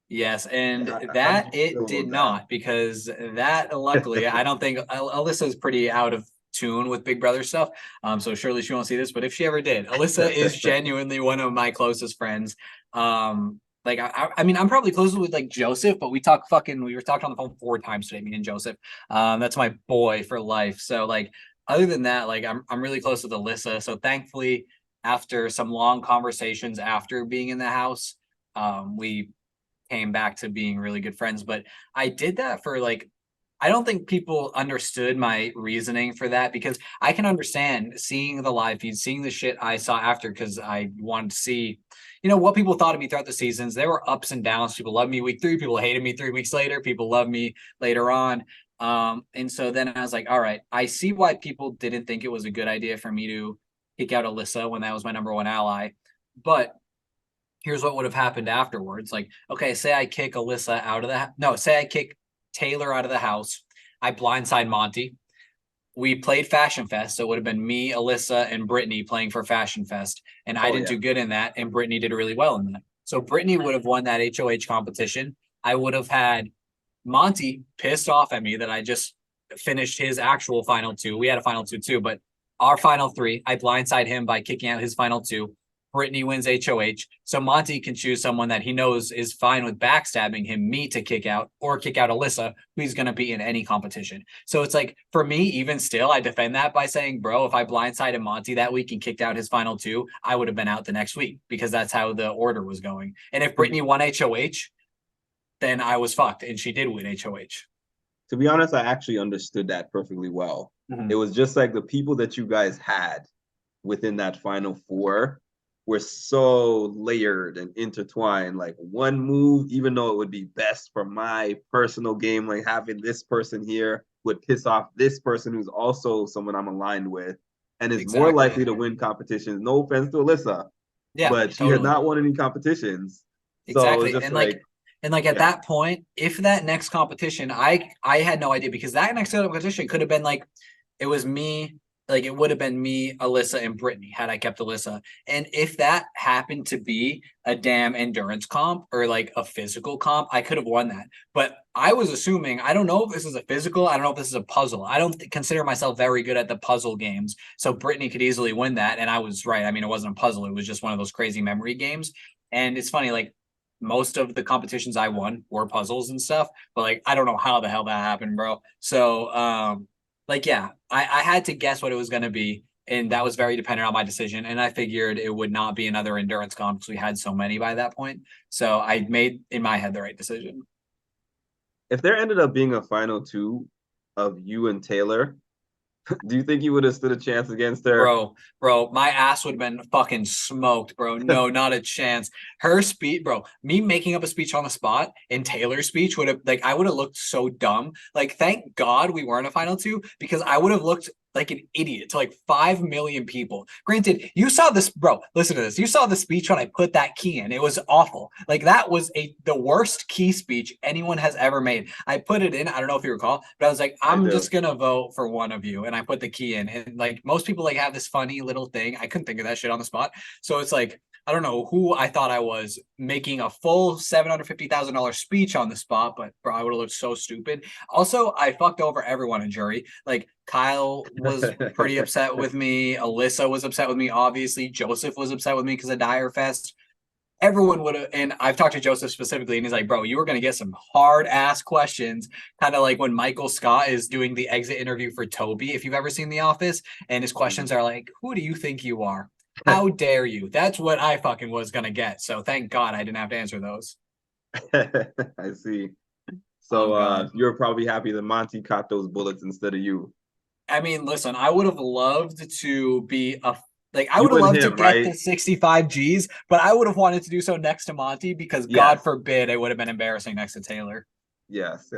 Yes, and How did that you it feel did about that? not because that luckily I don't think Alyssa is pretty out of tune with Big Brother stuff. So surely she won't see this, but if she ever did, Alyssa is genuinely one of my closest friends. Like I mean, I'm probably closest with like Joseph, but we were talking on the phone 4 times today, me and Joseph. That's my boy for life. So like other than that, like I'm really close with Alyssa. So thankfully, after some long conversations after being in the house, we came back to being really good friends. But I did that for like, I don't think people understood my reasoning for that because I can understand seeing the live feed, seeing the shit I saw after because I wanted to see, what people thought of me throughout the seasons. There were ups and downs. People loved me week 3, people hated me 3 weeks later, people loved me later on. And so then I was like, all right, I see why people didn't think it was a good idea for me to kick out Alyssa when that was my number one ally. But here's what would have happened afterwards. Like, okay, say I kick Alyssa out of the no, say I kick Taylor out of the house. I blindside Monty. We played Fashion Fest, so it would have been me, Alyssa, and Brittany playing for Fashion Fest, and I Oh didn't yeah. do good in that, and Brittany did really well in that. So Brittany would have won that HOH competition. I would have had Monty pissed off at me that I just finished his actual final 2. We had a final 2 too, but our final 3, I blindside him by kicking out his final 2. Brittany wins HOH. So Monty can choose someone that he knows is fine with backstabbing him, me to kick out, or kick out Alyssa, who he's going to be in any competition. So it's like, for me, even still, I defend that by saying, bro, if I blindsided Monty that week and kicked out his final 2, I would have been out the next week because that's how the order was going. And if Brittany won HOH, then I was fucked, and she did win HOH. To be honest, I actually understood that perfectly well. It Mm-hmm. was just like the people that you guys had within that final four were so layered and intertwined. Like one move, even though it would be best for my personal game, like having this person here would piss off this person who's also someone I'm aligned with and is more Exactly. likely to win competitions. No offense to Alyssa, Yeah, but she had totally. not won any competitions. So it was Exactly. just like, And like at yeah, that point, if that next competition, I had no idea because that next competition could have been like it was me, like it would have been me, Alyssa, and Brittany had I kept Alyssa. And if that happened to be a damn endurance comp or like a physical comp, I could have won that. But I was assuming, I don't know if this is a physical, I don't know if this is a puzzle. I don't consider myself very good at the puzzle games. So Brittany could easily win that. And I was right. I mean, it wasn't a puzzle, it was just one of those crazy memory games. And it's funny, like most of the competitions I won were puzzles and stuff, but like I don't know how the hell that happened, bro. So like yeah, I had to guess what it was gonna be, and that was very dependent on my decision. And I figured it would not be another endurance comp because we had so many by that point. So I made in my head the right decision. if there ended up being a final two of you and Taylor, do you think you would have stood a chance against her? Bro, my ass would have been fucking smoked, bro. No, not a chance. Her speech, bro, me making up a speech on the spot and Taylor's speech would have, like, I would have looked so dumb. Like, thank God we weren't a final 2 because I would have looked like an idiot to like 5 million people. Granted, you saw this, bro. Listen to this. You saw the speech when I put that key in. It was awful. Like, that was the worst key speech anyone has ever made. I put it in. I don't know if you recall, but I was like, I I'm do. just gonna vote for one of you, and I put the key in. And like most people, like have this funny little thing. I couldn't think of that shit on the spot, so it's like I don't know who I thought I was making a full $750,000 speech on the spot, but bro, I would have looked so stupid. Also, I fucked over everyone in jury. Like Kyle was pretty upset with me. Alyssa was upset with me. Obviously, Joseph was upset with me because of Dire Fest. Everyone would have, and I've talked to Joseph specifically, and he's like, bro, you were going to get some hard ass questions, kind of like when Michael Scott is doing the exit interview for Toby, if you've ever seen The Office, and his questions are like, who do you think you are? How dare you? That's what I fucking was going to get. So thank God I didn't have to answer those. I see. So God. you're probably happy that Monty caught those bullets instead of you. I mean, listen, I would have loved to be a like I would You have and loved to him, get right? the 65 G's, but I would have wanted to do so next to Monty because God Yes, forbid it would have been embarrassing next to Taylor. yes.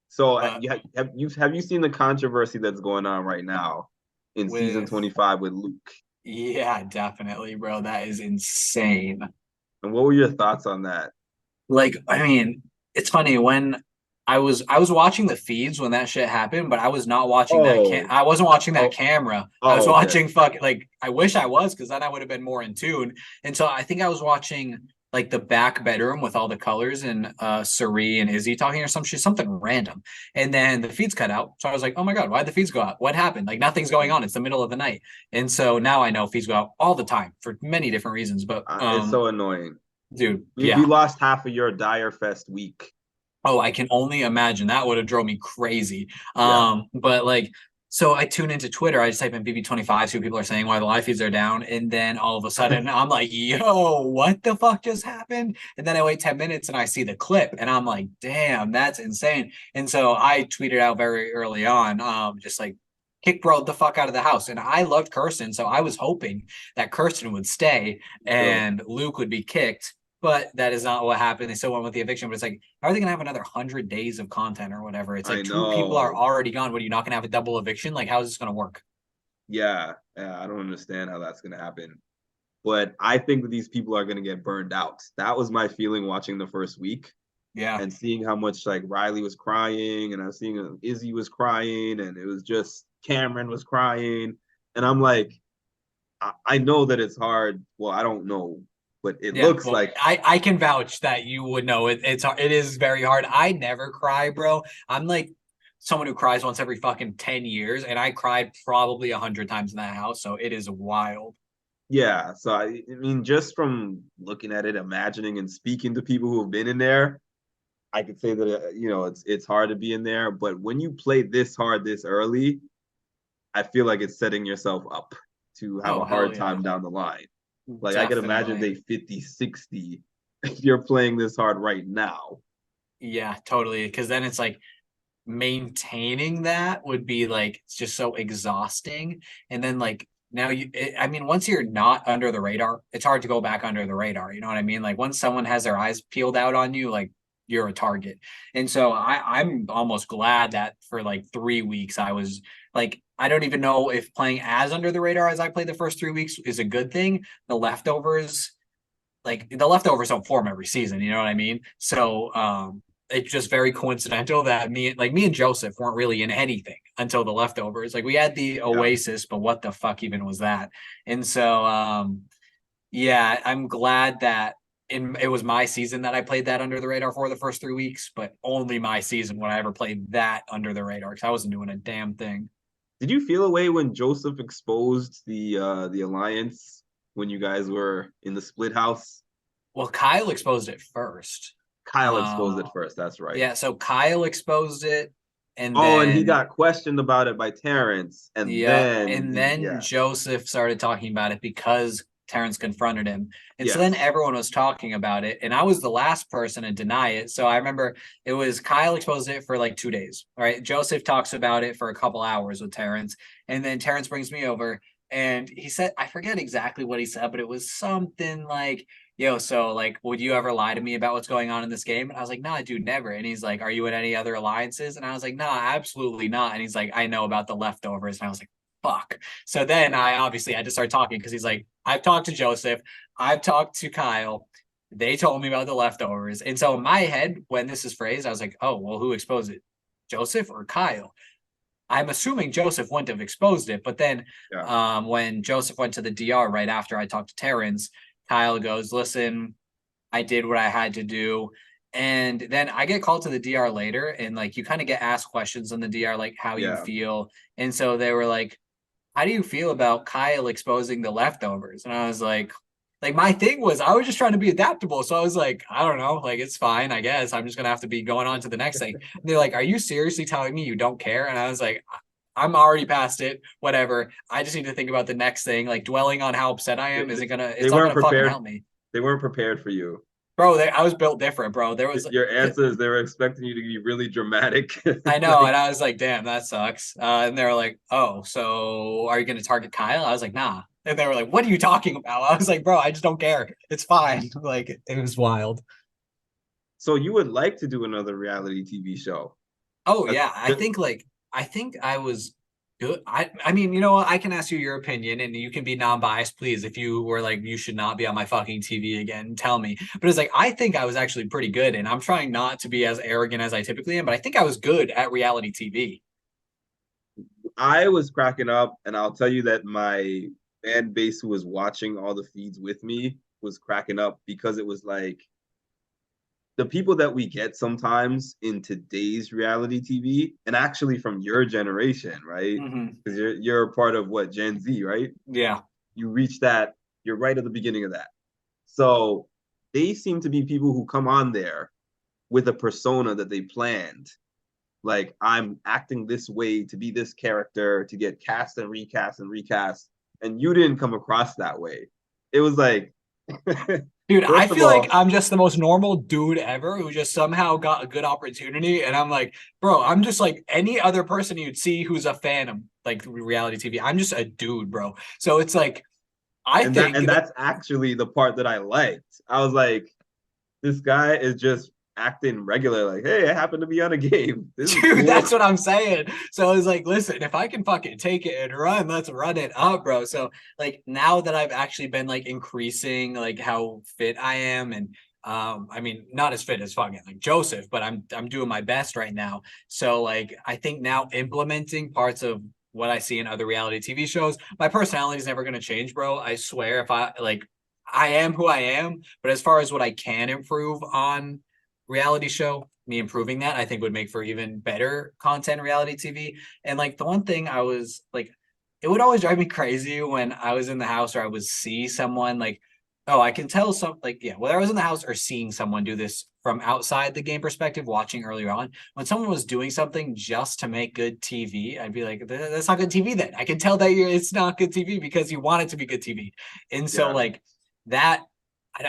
So But have you seen the controversy that's going on right now in season with 25 with Luke? yeah, definitely, bro. That is insane. And what were your thoughts on that? Like, I mean, it's funny when I was watching the feeds when that shit happened, but I was not watching Oh, I wasn't watching that oh, camera. I was oh, okay. watching fuck like I wish I was because then I would have been more in tune. And so I think I was watching like the back bedroom with all the colors and Suri and Izzy talking or some shit, something random. And then the feeds cut out. So I was like, oh my God, why'd the feeds go out? What happened? Like nothing's going on. It's the middle of the night. And so now I know feeds go out all the time for many different reasons. But It's so annoying. dude, We yeah. lost half of your Dire Fest week. Oh, I can only imagine. That would have drove me crazy. Yeah, But like, so I tune into Twitter. I just type in BB25, see what people are saying, why the live feeds are down, and then all of a sudden I'm like, "Yo, what the fuck just happened?" And then I wait 10 minutes and I see the clip, and I'm like, "Damn, that's insane." And so I tweeted out very early on, just like, "Kick bro the fuck out of the house." And I loved Kirsten, so I was hoping that Kirsten would stay true. and Luke would be kicked. But that is not what happened. They still went with the eviction. But it's like, how are they going to have another 100 days of content or whatever? It's I like two people are know. already gone. What are you not going to have a double eviction? Like, how is this going to work? Yeah, I don't understand how that's gonna happen. But I think that these people are gonna get burned out. That was my feeling watching the first week Yeah. and seeing how much like Riley was crying, and I was seeing Izzy was crying, and it was just Cameron was crying, and I'm like, I know that it's hard. Well, I don't know, but it Yeah. looks Well, like I can vouch that you would know it is very hard. I never cry, bro. I'm like someone who cries once every fucking 10 years, and I cried probably 100 times in that house. So it is wild. yeah. So I mean, just from looking at it, imagining and speaking to people who have been in there, I could say that it's hard to be in there. But when you play this hard this early, I feel like it's setting yourself up to have Oh, a hell hard yeah. time down the line. Like I could imagine Definitely. they 50-60 if you're playing this hard right now. Yeah, totally. Because then it's like maintaining that would be like it's just so exhausting. And then like now I mean, once you're not under the radar, it's hard to go back under the radar. You know what I mean? Like once someone has their eyes peeled out on you, like you're a target. And so I'm almost glad that for like 3 weeks I was like, I don't even know if playing as under the radar as I played the first 3 weeks is a good thing. The leftovers, like the leftovers don't form every season, you know what I mean? So it's just very coincidental that me and Joseph weren't really in anything until the leftovers. Like we had the Yeah. Oasis, but what the fuck even was that? And so yeah, I'm glad that it was my season that I played that under the radar for the first 3 weeks, but only my season when I ever played that under the radar because I wasn't doing a damn thing. Did you feel a way when Joseph exposed the alliance when you guys were in the split house? Well, Kyle exposed it first. Kyle exposed Um, it first. That's right. yeah, so Kyle exposed it, and Oh, and he then got questioned about it by Terrence, and yeah, then and then yeah, Joseph started talking about it because Terrence confronted him. And so then yes, everyone was talking about it, and I was the last person to deny it. So I remember it was Kyle exposed it for like 2 days. All right. Joseph talks about it for a couple hours with Terrence. And then Terrence brings me over and he said, I forget exactly what he said, but it was something like, yo, so like, would you ever lie to me about what's going on in this game? And I was like, nah, dude, never. And he's like, are you in any other alliances? And I was like, nah, absolutely not. And he's like, I know about the leftovers. And I was like, fuck. So then I obviously had to start talking because he's like, I've talked to Joseph, I've talked to Kyle. They told me about the leftovers. And so in my head, when this is phrased, I was like, oh, well, who exposed it? Joseph or Kyle? I'm assuming Joseph wouldn't have exposed it. But then yeah, when Joseph went to the DR right after I talked to Terrence, Kyle goes, listen, I did what I had to do. And then I get called to the DR later, and like you kind of get asked questions on the DR, like how you yeah. feel. And so they were like, how do you feel about Kyle exposing the leftovers? And I was like my thing was I was just trying to be adaptable. So I was like, I don't know, like it's fine, I guess. I'm just gonna have to be going on to the next thing. And they're like, are you seriously telling me you don't care? And I was like, I'm already past it. Whatever. I just need to think about the next thing. Like dwelling on how upset I They, am isn't gonna. they It's not weren't gonna fucking prepared. help me. They weren't prepared for you. Bro, I was built different, bro. There was Your answers, they were expecting you to be really dramatic. I know, Like, and I was like, damn, that sucks. And they were like, oh, so are you going to target Kyle? I was like, nah. And they were like, what are you talking about? I was like, bro, I just don't care. It's fine. Like, it was wild. so you would like to do another reality TV show? Oh, A- yeah. I think I was good. I mean, you know what? I can ask you your opinion and you can be non-biased, please. If you were like, you should not be on my fucking TV again, tell me. But it's like, I think I was actually pretty good. And I'm trying not to be as arrogant as I typically am, but I think I was good at reality TV. I was cracking up, and I'll tell you that my fan base who was watching all the feeds with me was cracking up because it was like the people that we get sometimes in today's reality TV, and actually from your generation, right? Mm-hmm. Because you're a part of what, Gen Z, right? Yeah. You reach that, you're right at the beginning of that. So they seem to be people who come on there with a persona that they planned. Like, I'm acting this way to be this character to get cast and recast and recast. And you didn't come across that way. It was like, Dude, I first of feel like all, I'm just the most normal dude ever who just somehow got a good opportunity. And I'm like, bro, I'm just like any other person you'd see who's a fan of like reality TV. I'm just a dude, bro. So it's like, I think and that, that's actually the part that I liked. I was like, this guy is just acting regular, like, hey, I happen to be on a game. This is dude, cool. that's what I'm saying. So I was like, listen, if I can fucking take it and run, let's run it up, bro. So like now that I've actually been like increasing like how fit I am and I mean not as fit as fucking like Joseph, but I'm doing my best right now. So like I think now implementing parts of what I see in other reality TV shows, my personality is never gonna change, bro. I swear if I like I am who I am, but as far as what I can improve on reality show, me improving that, I think would make for even better content reality TV. And like the one thing I was like, it would always drive me crazy when I was in the house or I would see someone like, oh, I can tell some like, yeah, whether I was in the house or seeing someone do this from outside the game perspective, watching earlier on, when someone was doing something just to make good TV, I'd be like, that's not good TV then. I can tell that it's not good TV because you want it to be good TV. And so Yeah. like that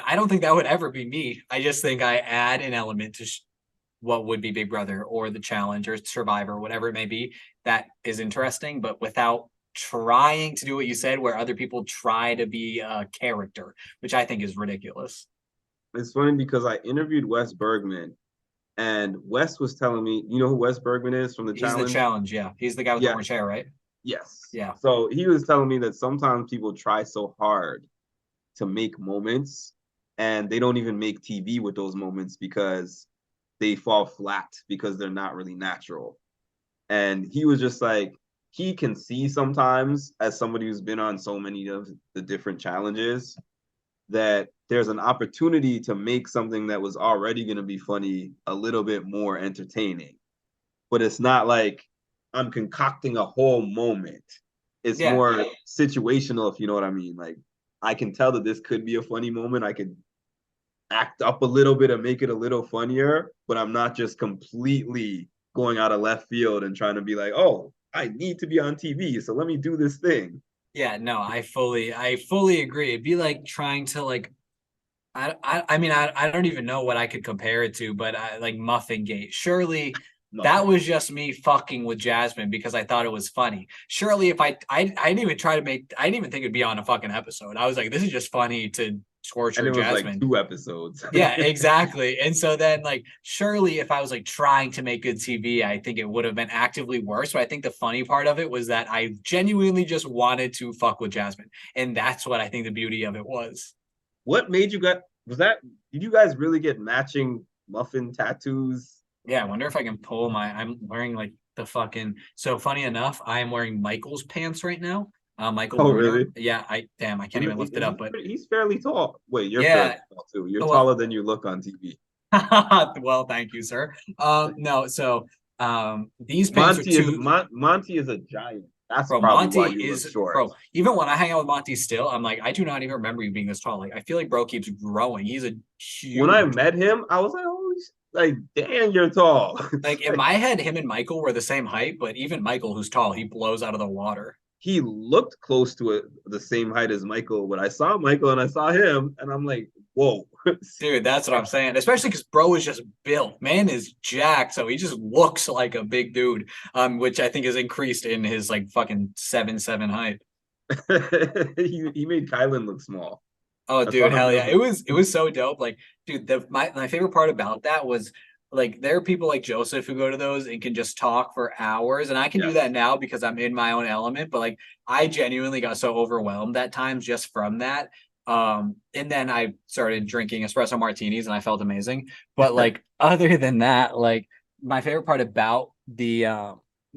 I don't think that would ever be me. I just think I add an element to what would be Big Brother or the Challenge or Survivor, whatever it may be, that is interesting, but without trying to do what you said, where other people try to be a character, which I think is ridiculous. It's funny because I interviewed Wes Bergman, and Wes was telling me, you know who Wes Bergman is from the He's the challenge? Challenge, yeah. He's the guy with the orange Yes. hair, right? Yes. Yeah. So he was telling me that sometimes people try so hard to make moments and they don't even make TV with those moments because they fall flat because they're not really natural. And he was just like, he can see sometimes, as somebody who's been on so many of the different challenges, that there's an opportunity to make something that was already going to be funny a little bit more entertaining. But it's not like I'm concocting a whole moment. It's Yeah. more situational, if you know what I mean. Like, I can tell that this could be a funny moment. I could act up a little bit and make it a little funnier, but I'm not just completely going out of left field and trying to be like, oh, I need to be on TV, so let me do this thing. Yeah, no, I fully agree. It'd be like trying to like I mean I don't even know what I could compare it to, but like Muffin Gate. Surely that Nothing. was just me fucking with Jasmine because I thought it was funny. Surely if I didn't even try to make I didn't even think it'd be on a fucking episode. I was like, this is just funny to And torture it was like Jasmine. 2 episodes. Yeah, exactly. And so then like surely if I was like trying to make good TV, I think it would have been actively worse. But I think the funny part of it was that I genuinely just wanted to fuck with Jasmine. And that's what I think the beauty of it was. What made you get, was that, did you guys really get matching muffin tattoos? Yeah, I wonder if I can pull I'm wearing like the fucking so funny enough, I am wearing Michael's pants right now. Michael Oh, Bruner. really? Yeah, I can't even lift it up, but He's fairly tall. Wait, you're fairly yeah. tall too. You're Well, taller than you look on TV. well, thank you, sir. No, so these pants are two. Monty is a giant. That's Bro, probably Monty why you look is short. bro. Even when I hang out with Monty still, I'm like, I do not even remember you being this tall. Like, I feel like bro keeps growing. He's a When I huge. met him, I was like, oh, like, damn, you're tall. Like in my head, him and Michael were the same height, but even Michael, who's tall, he blows out of the water. He looked close to the same height as Michael. When I saw Michael and I saw him, and I'm like, whoa. Dude, that's what I'm saying. Especially because bro is just built. Man is jacked, so he just looks like a big dude. Which I think is increased in his like fucking 7'7" height. He made Kylan look small. Oh, I saw dude, him hell the yeah! other. It was so dope. Like, dude, my favorite part about that was like there are people like Joseph who go to those and can just talk for hours, and I can do that Yes. now because I'm in my own element. But like, I genuinely got so overwhelmed at times just from that. And then I started drinking espresso martinis, and I felt amazing. But like, other than that, like my favorite part about the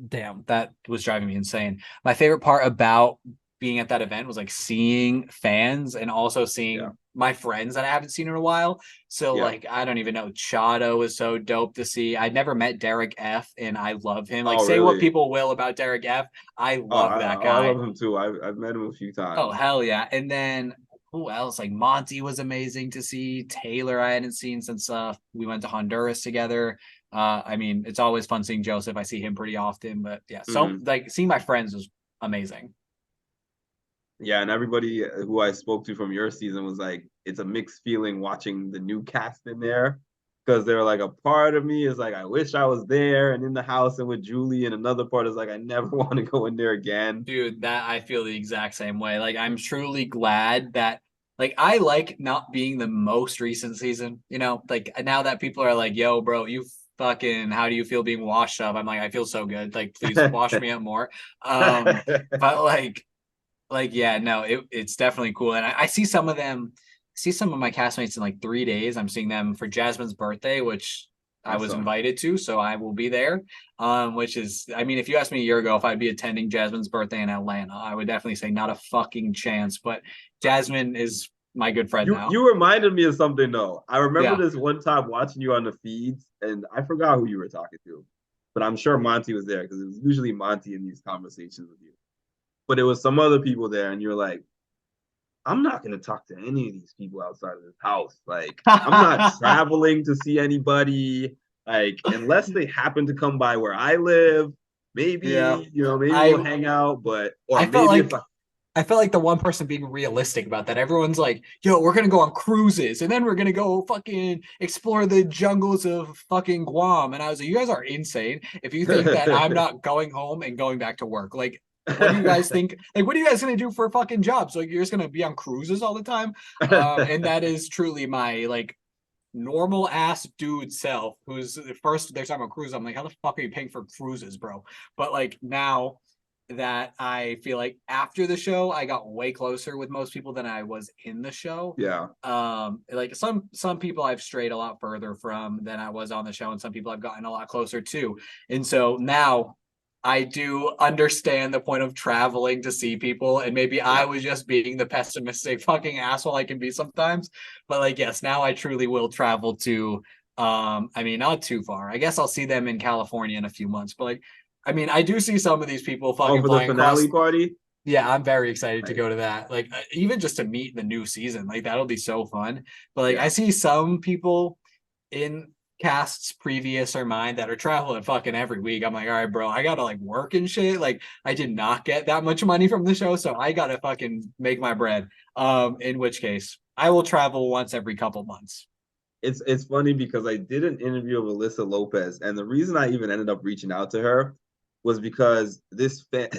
damn, that was driving me insane. My favorite part about being at that event was like seeing fans and also Yeah. seeing my friends that I haven't seen in a while. So Yeah. like I don't even know. Chaddha was so dope to see. I'd never met Derek F and I love him. Like Oh, say what really? people will about Derek F. I Oh, love that I guy. love him too. I've met him a few Oh times. hell yeah. And then who else? Like Monty was amazing to see. Taylor I hadn't seen since we went to Honduras together. I mean, it's always fun seeing Joseph. I see him pretty often, but yeah, so Hmm. like seeing my friends was amazing. Yeah, and everybody who I spoke to from your season was like, it's a mixed feeling watching the new cast in there because they're like, a part of me is like, I wish I was there and in the house and with Julie, and another part is like, I never want to go in there again. Dude, that I feel the exact same way. Like I'm truly glad that like I like not being the most recent season, you know, like now that people are like, yo, bro, you fucking how do you feel being washed up? I'm like, I feel so good. Like, please wash me up more. Um, but like yeah, no, it's definitely cool. And I see some of them, see some of my castmates in like 3 days. I'm seeing them for Jasmine's birthday, which I was Awesome. invited to, so I will be there. Which is, I mean, if you asked me a year ago if I'd be attending Jasmine's birthday in Atlanta, I would definitely say not a fucking chance. But Jasmine is my good friend now. You reminded me of something though. I remember Yeah, this one time watching you on the feeds, and I forgot who you were talking to, but I'm sure Monty was there because it was usually Monty in these conversations with you. But it was some other people there, and you're like, I'm not going to talk to any of these people outside of this house. Like, I'm not traveling to see anybody. Like, unless they happen to come by where I live, yeah. maybe, maybe we'll I hang out, but, or I felt maybe if like I, I felt like the one person being realistic about that. Everyone's like, yo, we're gonna go on cruises and then we're gonna go fucking explore the jungles of fucking Guam. And I was like, you guys are insane if you think that I'm not going home and going back to work. Like, what do you guys think? Like, what are you guys gonna do for fucking jobs? Like, you're just gonna be on cruises all the time? And that is truly my like normal ass dude self who's first they're talking about cruise. I'm like, how the fuck are you paying for cruises, bro? But like now that I feel like after the show, I got way closer with most people than I was in the show. yeah, Like some people I've strayed a lot further from than I was on the show, and some people I've gotten a lot closer to. And so now I do understand the point of traveling to see people, and maybe I yeah. was just being the pessimistic fucking asshole I can be sometimes. But like, yes, now I truly will travel to. I mean, not too far. I guess I'll see them in California in a few months. But like, I mean, I do see some of these people Oh, fucking for the flying across. finale party? Yeah, I'm very excited to Like, go to that. Like, even just to meet the new season, like that'll be so fun. But like, I yeah. see some people in casts previous or mine that are traveling fucking every week. I'm like, all right, bro, I gotta like work and shit. Like, I did not get that much money from the show, so I gotta fucking make my bread. In which case, I will travel once every couple months. It's funny because I did an interview of Alyssa Lopez, and the reason I even ended up reaching out to her was because this fan,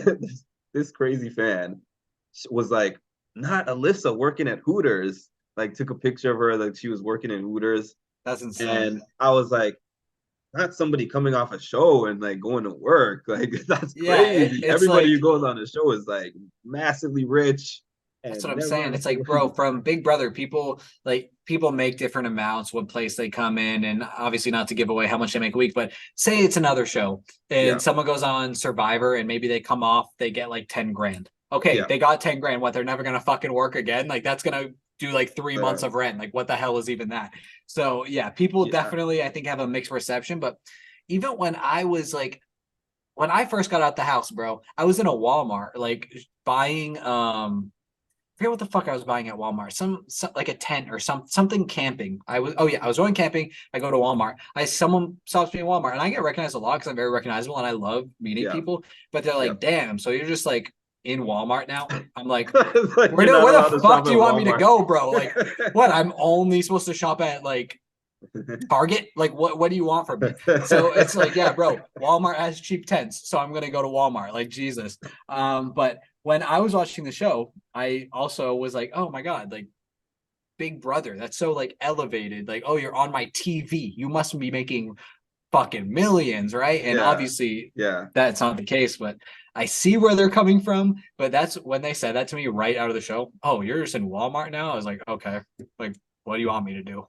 this crazy fan, was like, not Alyssa working at Hooters. Like, took a picture of her like she was working at Hooters, That's insane. and I was like, not somebody coming off a show and like going to work. Like, that's Yeah, crazy. it's Everybody who like goes on the show is like massively rich that's what and I'm saying. never It's like, bro, from Big Brother, people make different amounts what place they come in, and obviously not to give away how much they make a week, but say it's another show and yeah, someone goes on Survivor and maybe they come off, they get like 10 grand. Okay, yeah, they got 10 grand. What, they're never gonna fucking work again? Like that's gonna do like 3 months uh, of rent. Like what the hell is even that? So yeah, people yeah, definitely I think have a mixed perception, but even when I was like when I first got out the house, bro, I was in a Walmart like buying forget what the fuck I was buying at Walmart. Some like a tent or something camping. I was going camping. I go to Walmart. Someone stops me at Walmart, and I get recognized a lot because I'm very recognizable and I love meeting yeah, people. But they're yeah. like, "Damn!" So you're just like in Walmart now. I'm like, It's like you're not where allowed the to fuck shop do at you want me to Walmart. go, bro? Like, what? I'm only supposed to shop at like Target? Like, what do you want from me? So it's like, yeah, bro, Walmart has cheap tents, so I'm gonna go to Walmart. Like, Jesus. But when I was watching the show, I also was like, oh my god, like Big Brother, that's so like elevated. Like, oh, you're on my TV. You must be making fucking millions, right? And Yeah, obviously yeah. that's not the case, but I see where they're coming from. But that's when they said that to me right out of the show. Oh, you're just in Walmart now? I was like, okay, like, what do you want me to do?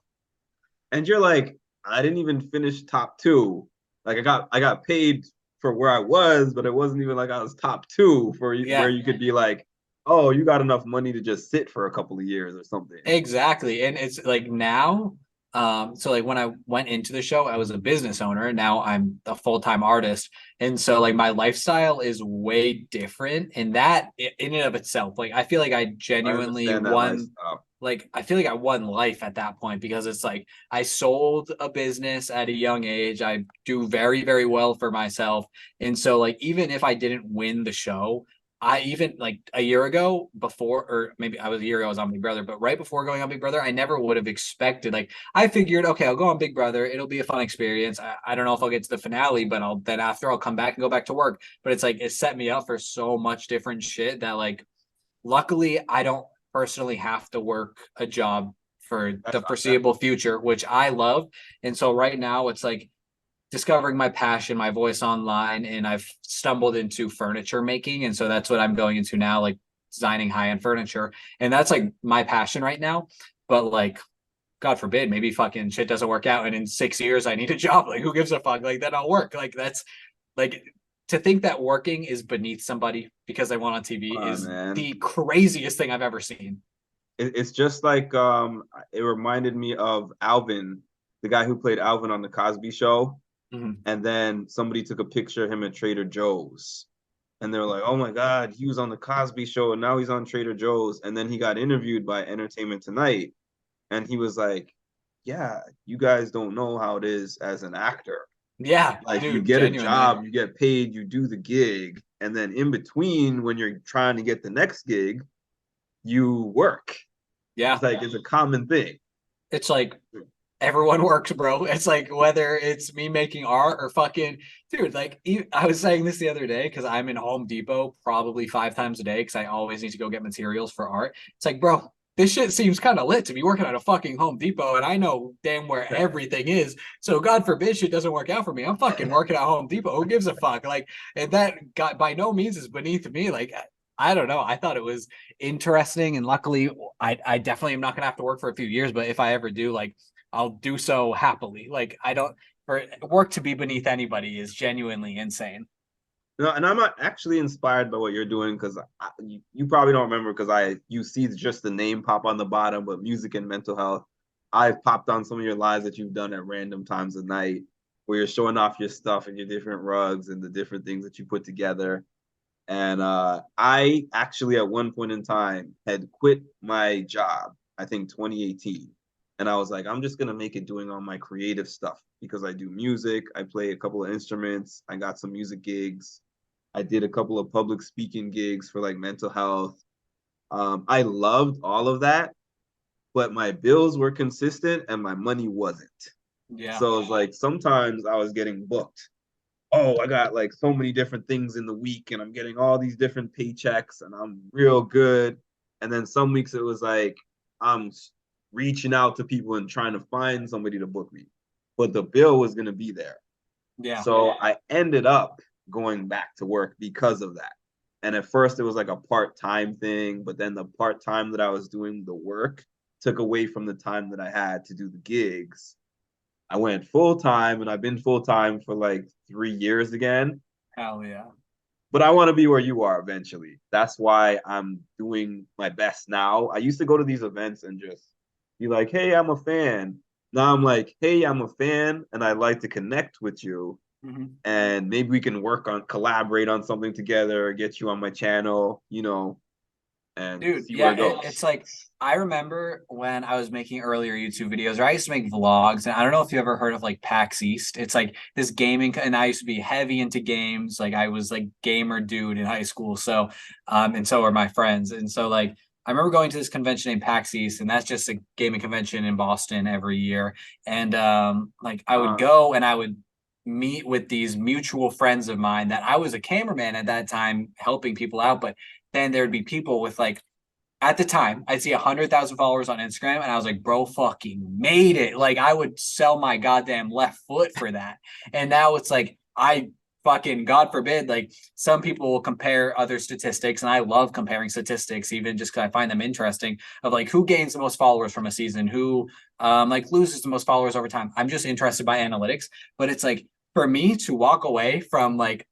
And you're like, I didn't even finish top two. Like I got paid for where I was, but it wasn't even like I was top two for where Yeah, you could be like, oh, you got enough money to just sit for a couple of years or something. exactly. And it's like now, so like when I went into the show, I was a business owner, and now I'm a full-time artist. And so like my lifestyle is way different. And that in and of itself, like I feel like I I genuinely understand that won, lifestyle. like I feel like I won life at that point because it's like I sold a business at a young age. I do very, very well for myself. And so like even if I didn't win the show, I even like a year ago before, or maybe I was a year ago, I was on Big Brother, but right before going on Big Brother, I never would have expected. Like, I figured, okay, I'll go on Big Brother. It'll be a fun experience. I don't know if I'll get to the finale, but I'll then after I'll come back and go back to work. But it's like, it set me up for so much different shit that, like, luckily, I don't personally have to work a job for the That, foreseeable future, which I love. And so right now, it's like, discovering my passion, my voice online, and I've stumbled into furniture making. And so that's what I'm going into now, like designing high-end furniture. And that's like my passion right now. But like, God forbid, maybe fucking shit doesn't work out. And in 6 years, I need a job. Like, who gives a fuck? Like, that I'll work. Like, that's like to think that working is beneath somebody because they want on TV is man. the craziest thing I've ever seen. It's just like it reminded me of Alvin, the guy who played Alvin on the Cosby Show. Mhm. And then somebody took a picture of him at Trader Joe's. And they were like, oh my God, he was on the Cosby Show and now he's on Trader Joe's. And then he got interviewed by Entertainment Tonight. And he was like, yeah, you guys don't know how it is as an actor. Yeah, Like you dude, get a genuinely. job, you get paid, you do the gig. And then in between, when you're trying to get the next gig, you work. It's Yeah. like it's a common thing. It's like everyone works, bro. It's like whether it's me making art or fucking dude. Like I was saying this the other day because I'm in Home Depot probably 5 times a day because I always need to go get materials for art. It's like, bro, this shit seems kind of lit to be working at a fucking Home Depot, and I know damn where everything is. So God forbid shit doesn't work out for me. I'm fucking working at Home Depot. Who gives a fuck? Like, and that got by no means is beneath me. Like. I don't know. I thought it was interesting, and luckily, I definitely am not gonna have to work for a few years. But if I ever do, like, I'll do so happily. Like I don't for work to be beneath anybody is genuinely insane. No, and I'm not actually inspired by what you're doing because you probably don't remember because you see just the name pop on the bottom, but music and mental health. I've popped on some of your lives that you've done at random times of night where you're showing off your stuff and your different rugs and the different things that you put together. And I actually at one point in time had quit my job, I think 2018. And I was like, I'm just gonna make it doing all my creative stuff because I do music, I play a couple of instruments, I got some music gigs, I did a couple of public speaking gigs for like mental health. I loved all of that, but my bills were consistent and my money wasn't. Yeah. So it's like sometimes I was getting booked. Oh, I got like so many different things in the week and I'm getting all these different paychecks and I'm real good. And then some weeks it was like I'm reaching out to people and trying to find somebody to book me. But the bill was going to be there. Yeah. So I ended up going back to work because of that. And at first it was like a part-time thing, but then the part-time that I was doing the work took away from the time that I had to do the gigs. I went full time and I've been full time for like 3 years again. Hell yeah. But I want to be where you are eventually. That's why I'm doing my best now. I used to go to these events and just be like, hey, I'm a fan. Now I'm like, hey, I'm a fan and I'd like to connect with you. Mm-hmm. And maybe we can collaborate on something together, get you on my channel, and Dude, see where yeah, it goes. it's like I remember when I was making earlier YouTube videos, or I used to make vlogs, and I don't know if you ever heard of like PAX East. It's like this gaming, and I used to be heavy into games. Like I was like gamer dude in high school. So, and so are my friends. And so like I remember going to this convention named PAX East, and that's just a gaming convention in Boston every year. And like I would Uh, go and I would meet with these mutual friends of mine that I was a cameraman at that time helping people out, but then there'd be people with like at the time, I'd see 100,000 followers on Instagram, and I was like, bro, fucking made it. Like, I would sell my goddamn left foot for that. And now it's like, I fucking, God forbid, like, some people will compare other statistics, and I love comparing statistics, even just because I find them interesting, of like who gains the most followers from a season, who like loses the most followers over time. I'm just interested by analytics, but it's like, for me to walk away from like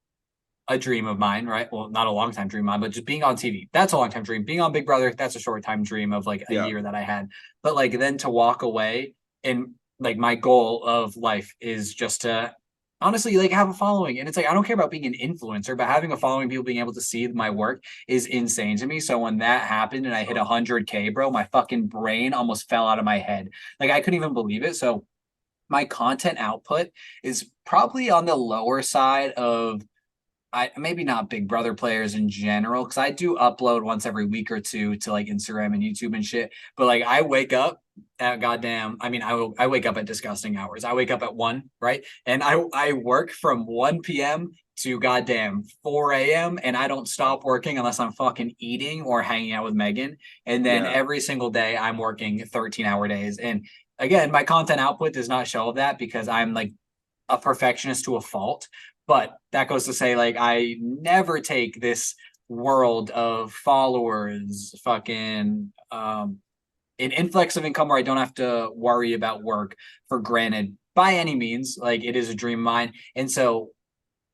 a dream of mine, right? Well, not a long time dream of mine, but just being on TV. That's a long time dream. Being on Big Brother, that's a short time dream of like a yeah. year that I had. But like then to walk away and like my goal of life is just to honestly like have a following. And it's like I don't care about being an influencer, but having a following, people being able to see my work is insane to me. So when that happened and I hit So, 100K, bro, my fucking brain almost fell out of my head. Like I couldn't even believe it. So my content output is probably on the lower side of I maybe not Big Brother players in general, because I do upload once every week or two to like Instagram and YouTube and shit. But like I wake up at goddamn, I mean, I wake up at disgusting hours. I wake up at 1, right? And I work from 1 p.m. to goddamn 4 a.m. and I don't stop working unless I'm fucking eating or hanging out with Megan. And then yeah. every single day I'm working 13-hour days. And again, my content output does not show that because I'm like a perfectionist to a fault. But that goes to say, like, I never take this world of followers, fucking an influx of income where I don't have to worry about work for granted by any means. Like, it is a dream of mine. And so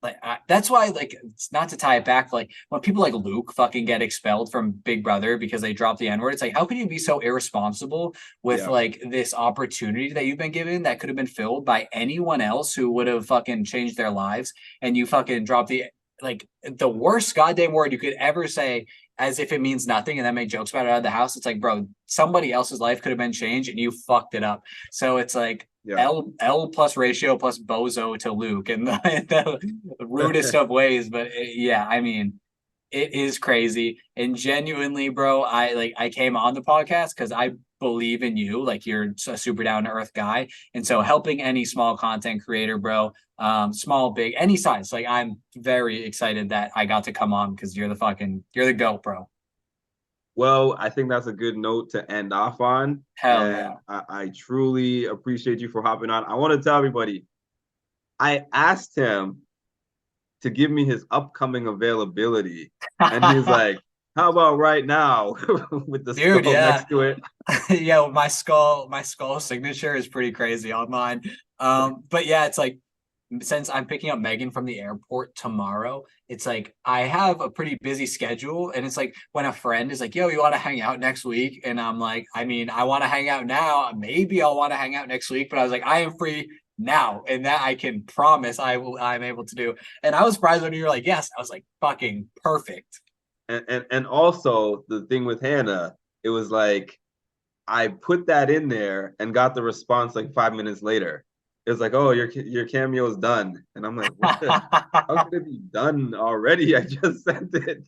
like that's why like it's not to tie it back like when people like Luke fucking get expelled from Big Brother because they dropped the N-word, it's like how can you be so irresponsible with Yeah. like this opportunity that you've been given that could have been filled by anyone else who would have fucking changed their lives, and you fucking drop the like the worst goddamn word you could ever say as if it means nothing and then make jokes about it out of the house. It's like, bro, somebody else's life could have been changed and you fucked it up. So it's like Yeah. L plus ratio plus bozo to Luke in the rudest of ways. But yeah, I mean, it is crazy. And genuinely, bro, I came on the podcast because I believe in you. Like you're a super down to earth guy. And so helping any small content creator, bro, small, big, any size, like I'm very excited that I got to come on because you're the GOAT, bro. Well, I think that's a good note to end off on. Hell And yeah. I truly appreciate you for hopping on. I want to tell everybody, I asked him to give me his upcoming availability. And he's like, how about right now with the Dude, skull yeah. next to it? Yeah, my skull signature is pretty crazy on mine. But yeah, it's like since I'm picking up Megan from the airport tomorrow, it's like I have a pretty busy schedule. And it's like when a friend is like, yo, you want to hang out next week? And I'm like, I mean, I want to hang out now. Maybe I'll want to hang out next week, but I was like, I am free now. And that I can promise I'm able to do. And I was surprised when you were like, yes, I was like, fucking perfect. And also the thing with Hannah, it was like I put that in there and got the response like 5 minutes later. It was like, oh, your cameo is done. And I'm like, what the how could it be done already? I just sent it.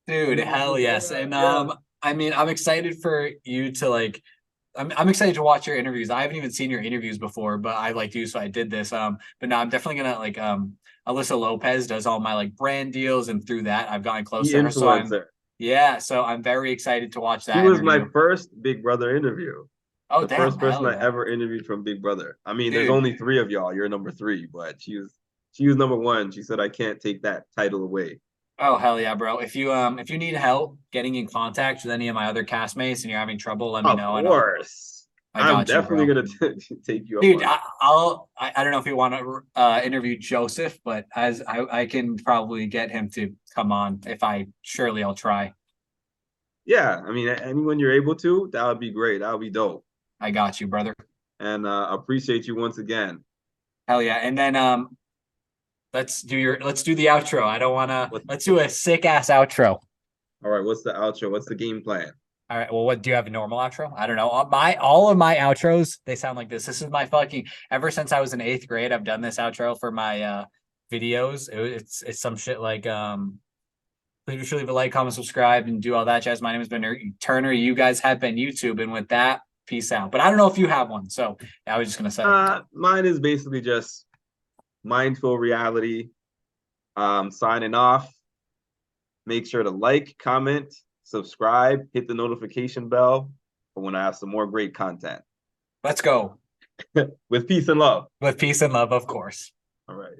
Dude, And he was hell like, yes. yeah, And yeah. I mean, I'm excited for you to like I'm excited to watch your interviews. I haven't even seen your interviews before, but I like you, so I did this. But now I'm definitely gonna like Alyssa Lopez does all my like brand deals, and through that I've gotten close The to her. So I'm influencer. yeah, so I'm very excited to watch She that was my interview. first Big Brother interview. Oh The damn, first person hell I yeah. ever interviewed from Big Brother. I mean, there's Dude, only three of y'all. You're number three, but she was number one. She said I can't take that title away. oh hell yeah, bro. If you need help getting in contact with any of my other castmates and you're having trouble, let me Of know and course. I I'm got you, definitely bro. gonna take you up Dude, on it. I don't know if you want to interview Joseph, but as I can probably get him to come on if I surely I'll try. Yeah, I mean, anyone you're able to, that would be great. That would be dope. I got you, brother. And appreciate you once again. Hell yeah. And then let's do the outro. I don't wanna What let's do a sick ass outro. All right, what's the outro? What's the game plan? All right. Well, what do you have a normal outro? I don't know. All of my outros, they sound like this. This is my fucking ever since I was in eighth grade, I've done this outro for my videos. It's some shit like please leave a like, comment, subscribe, and do all that jazz. My name has been Turner. You guys have been YouTube, and with that, peace out. But I don't know if you have one, so I was just gonna say. Mine is basically just mindful reality. Signing off. Make sure to like, comment, subscribe, hit the notification bell for when I have some more great content. Let's go With peace and love. with peace and love, of course. All right.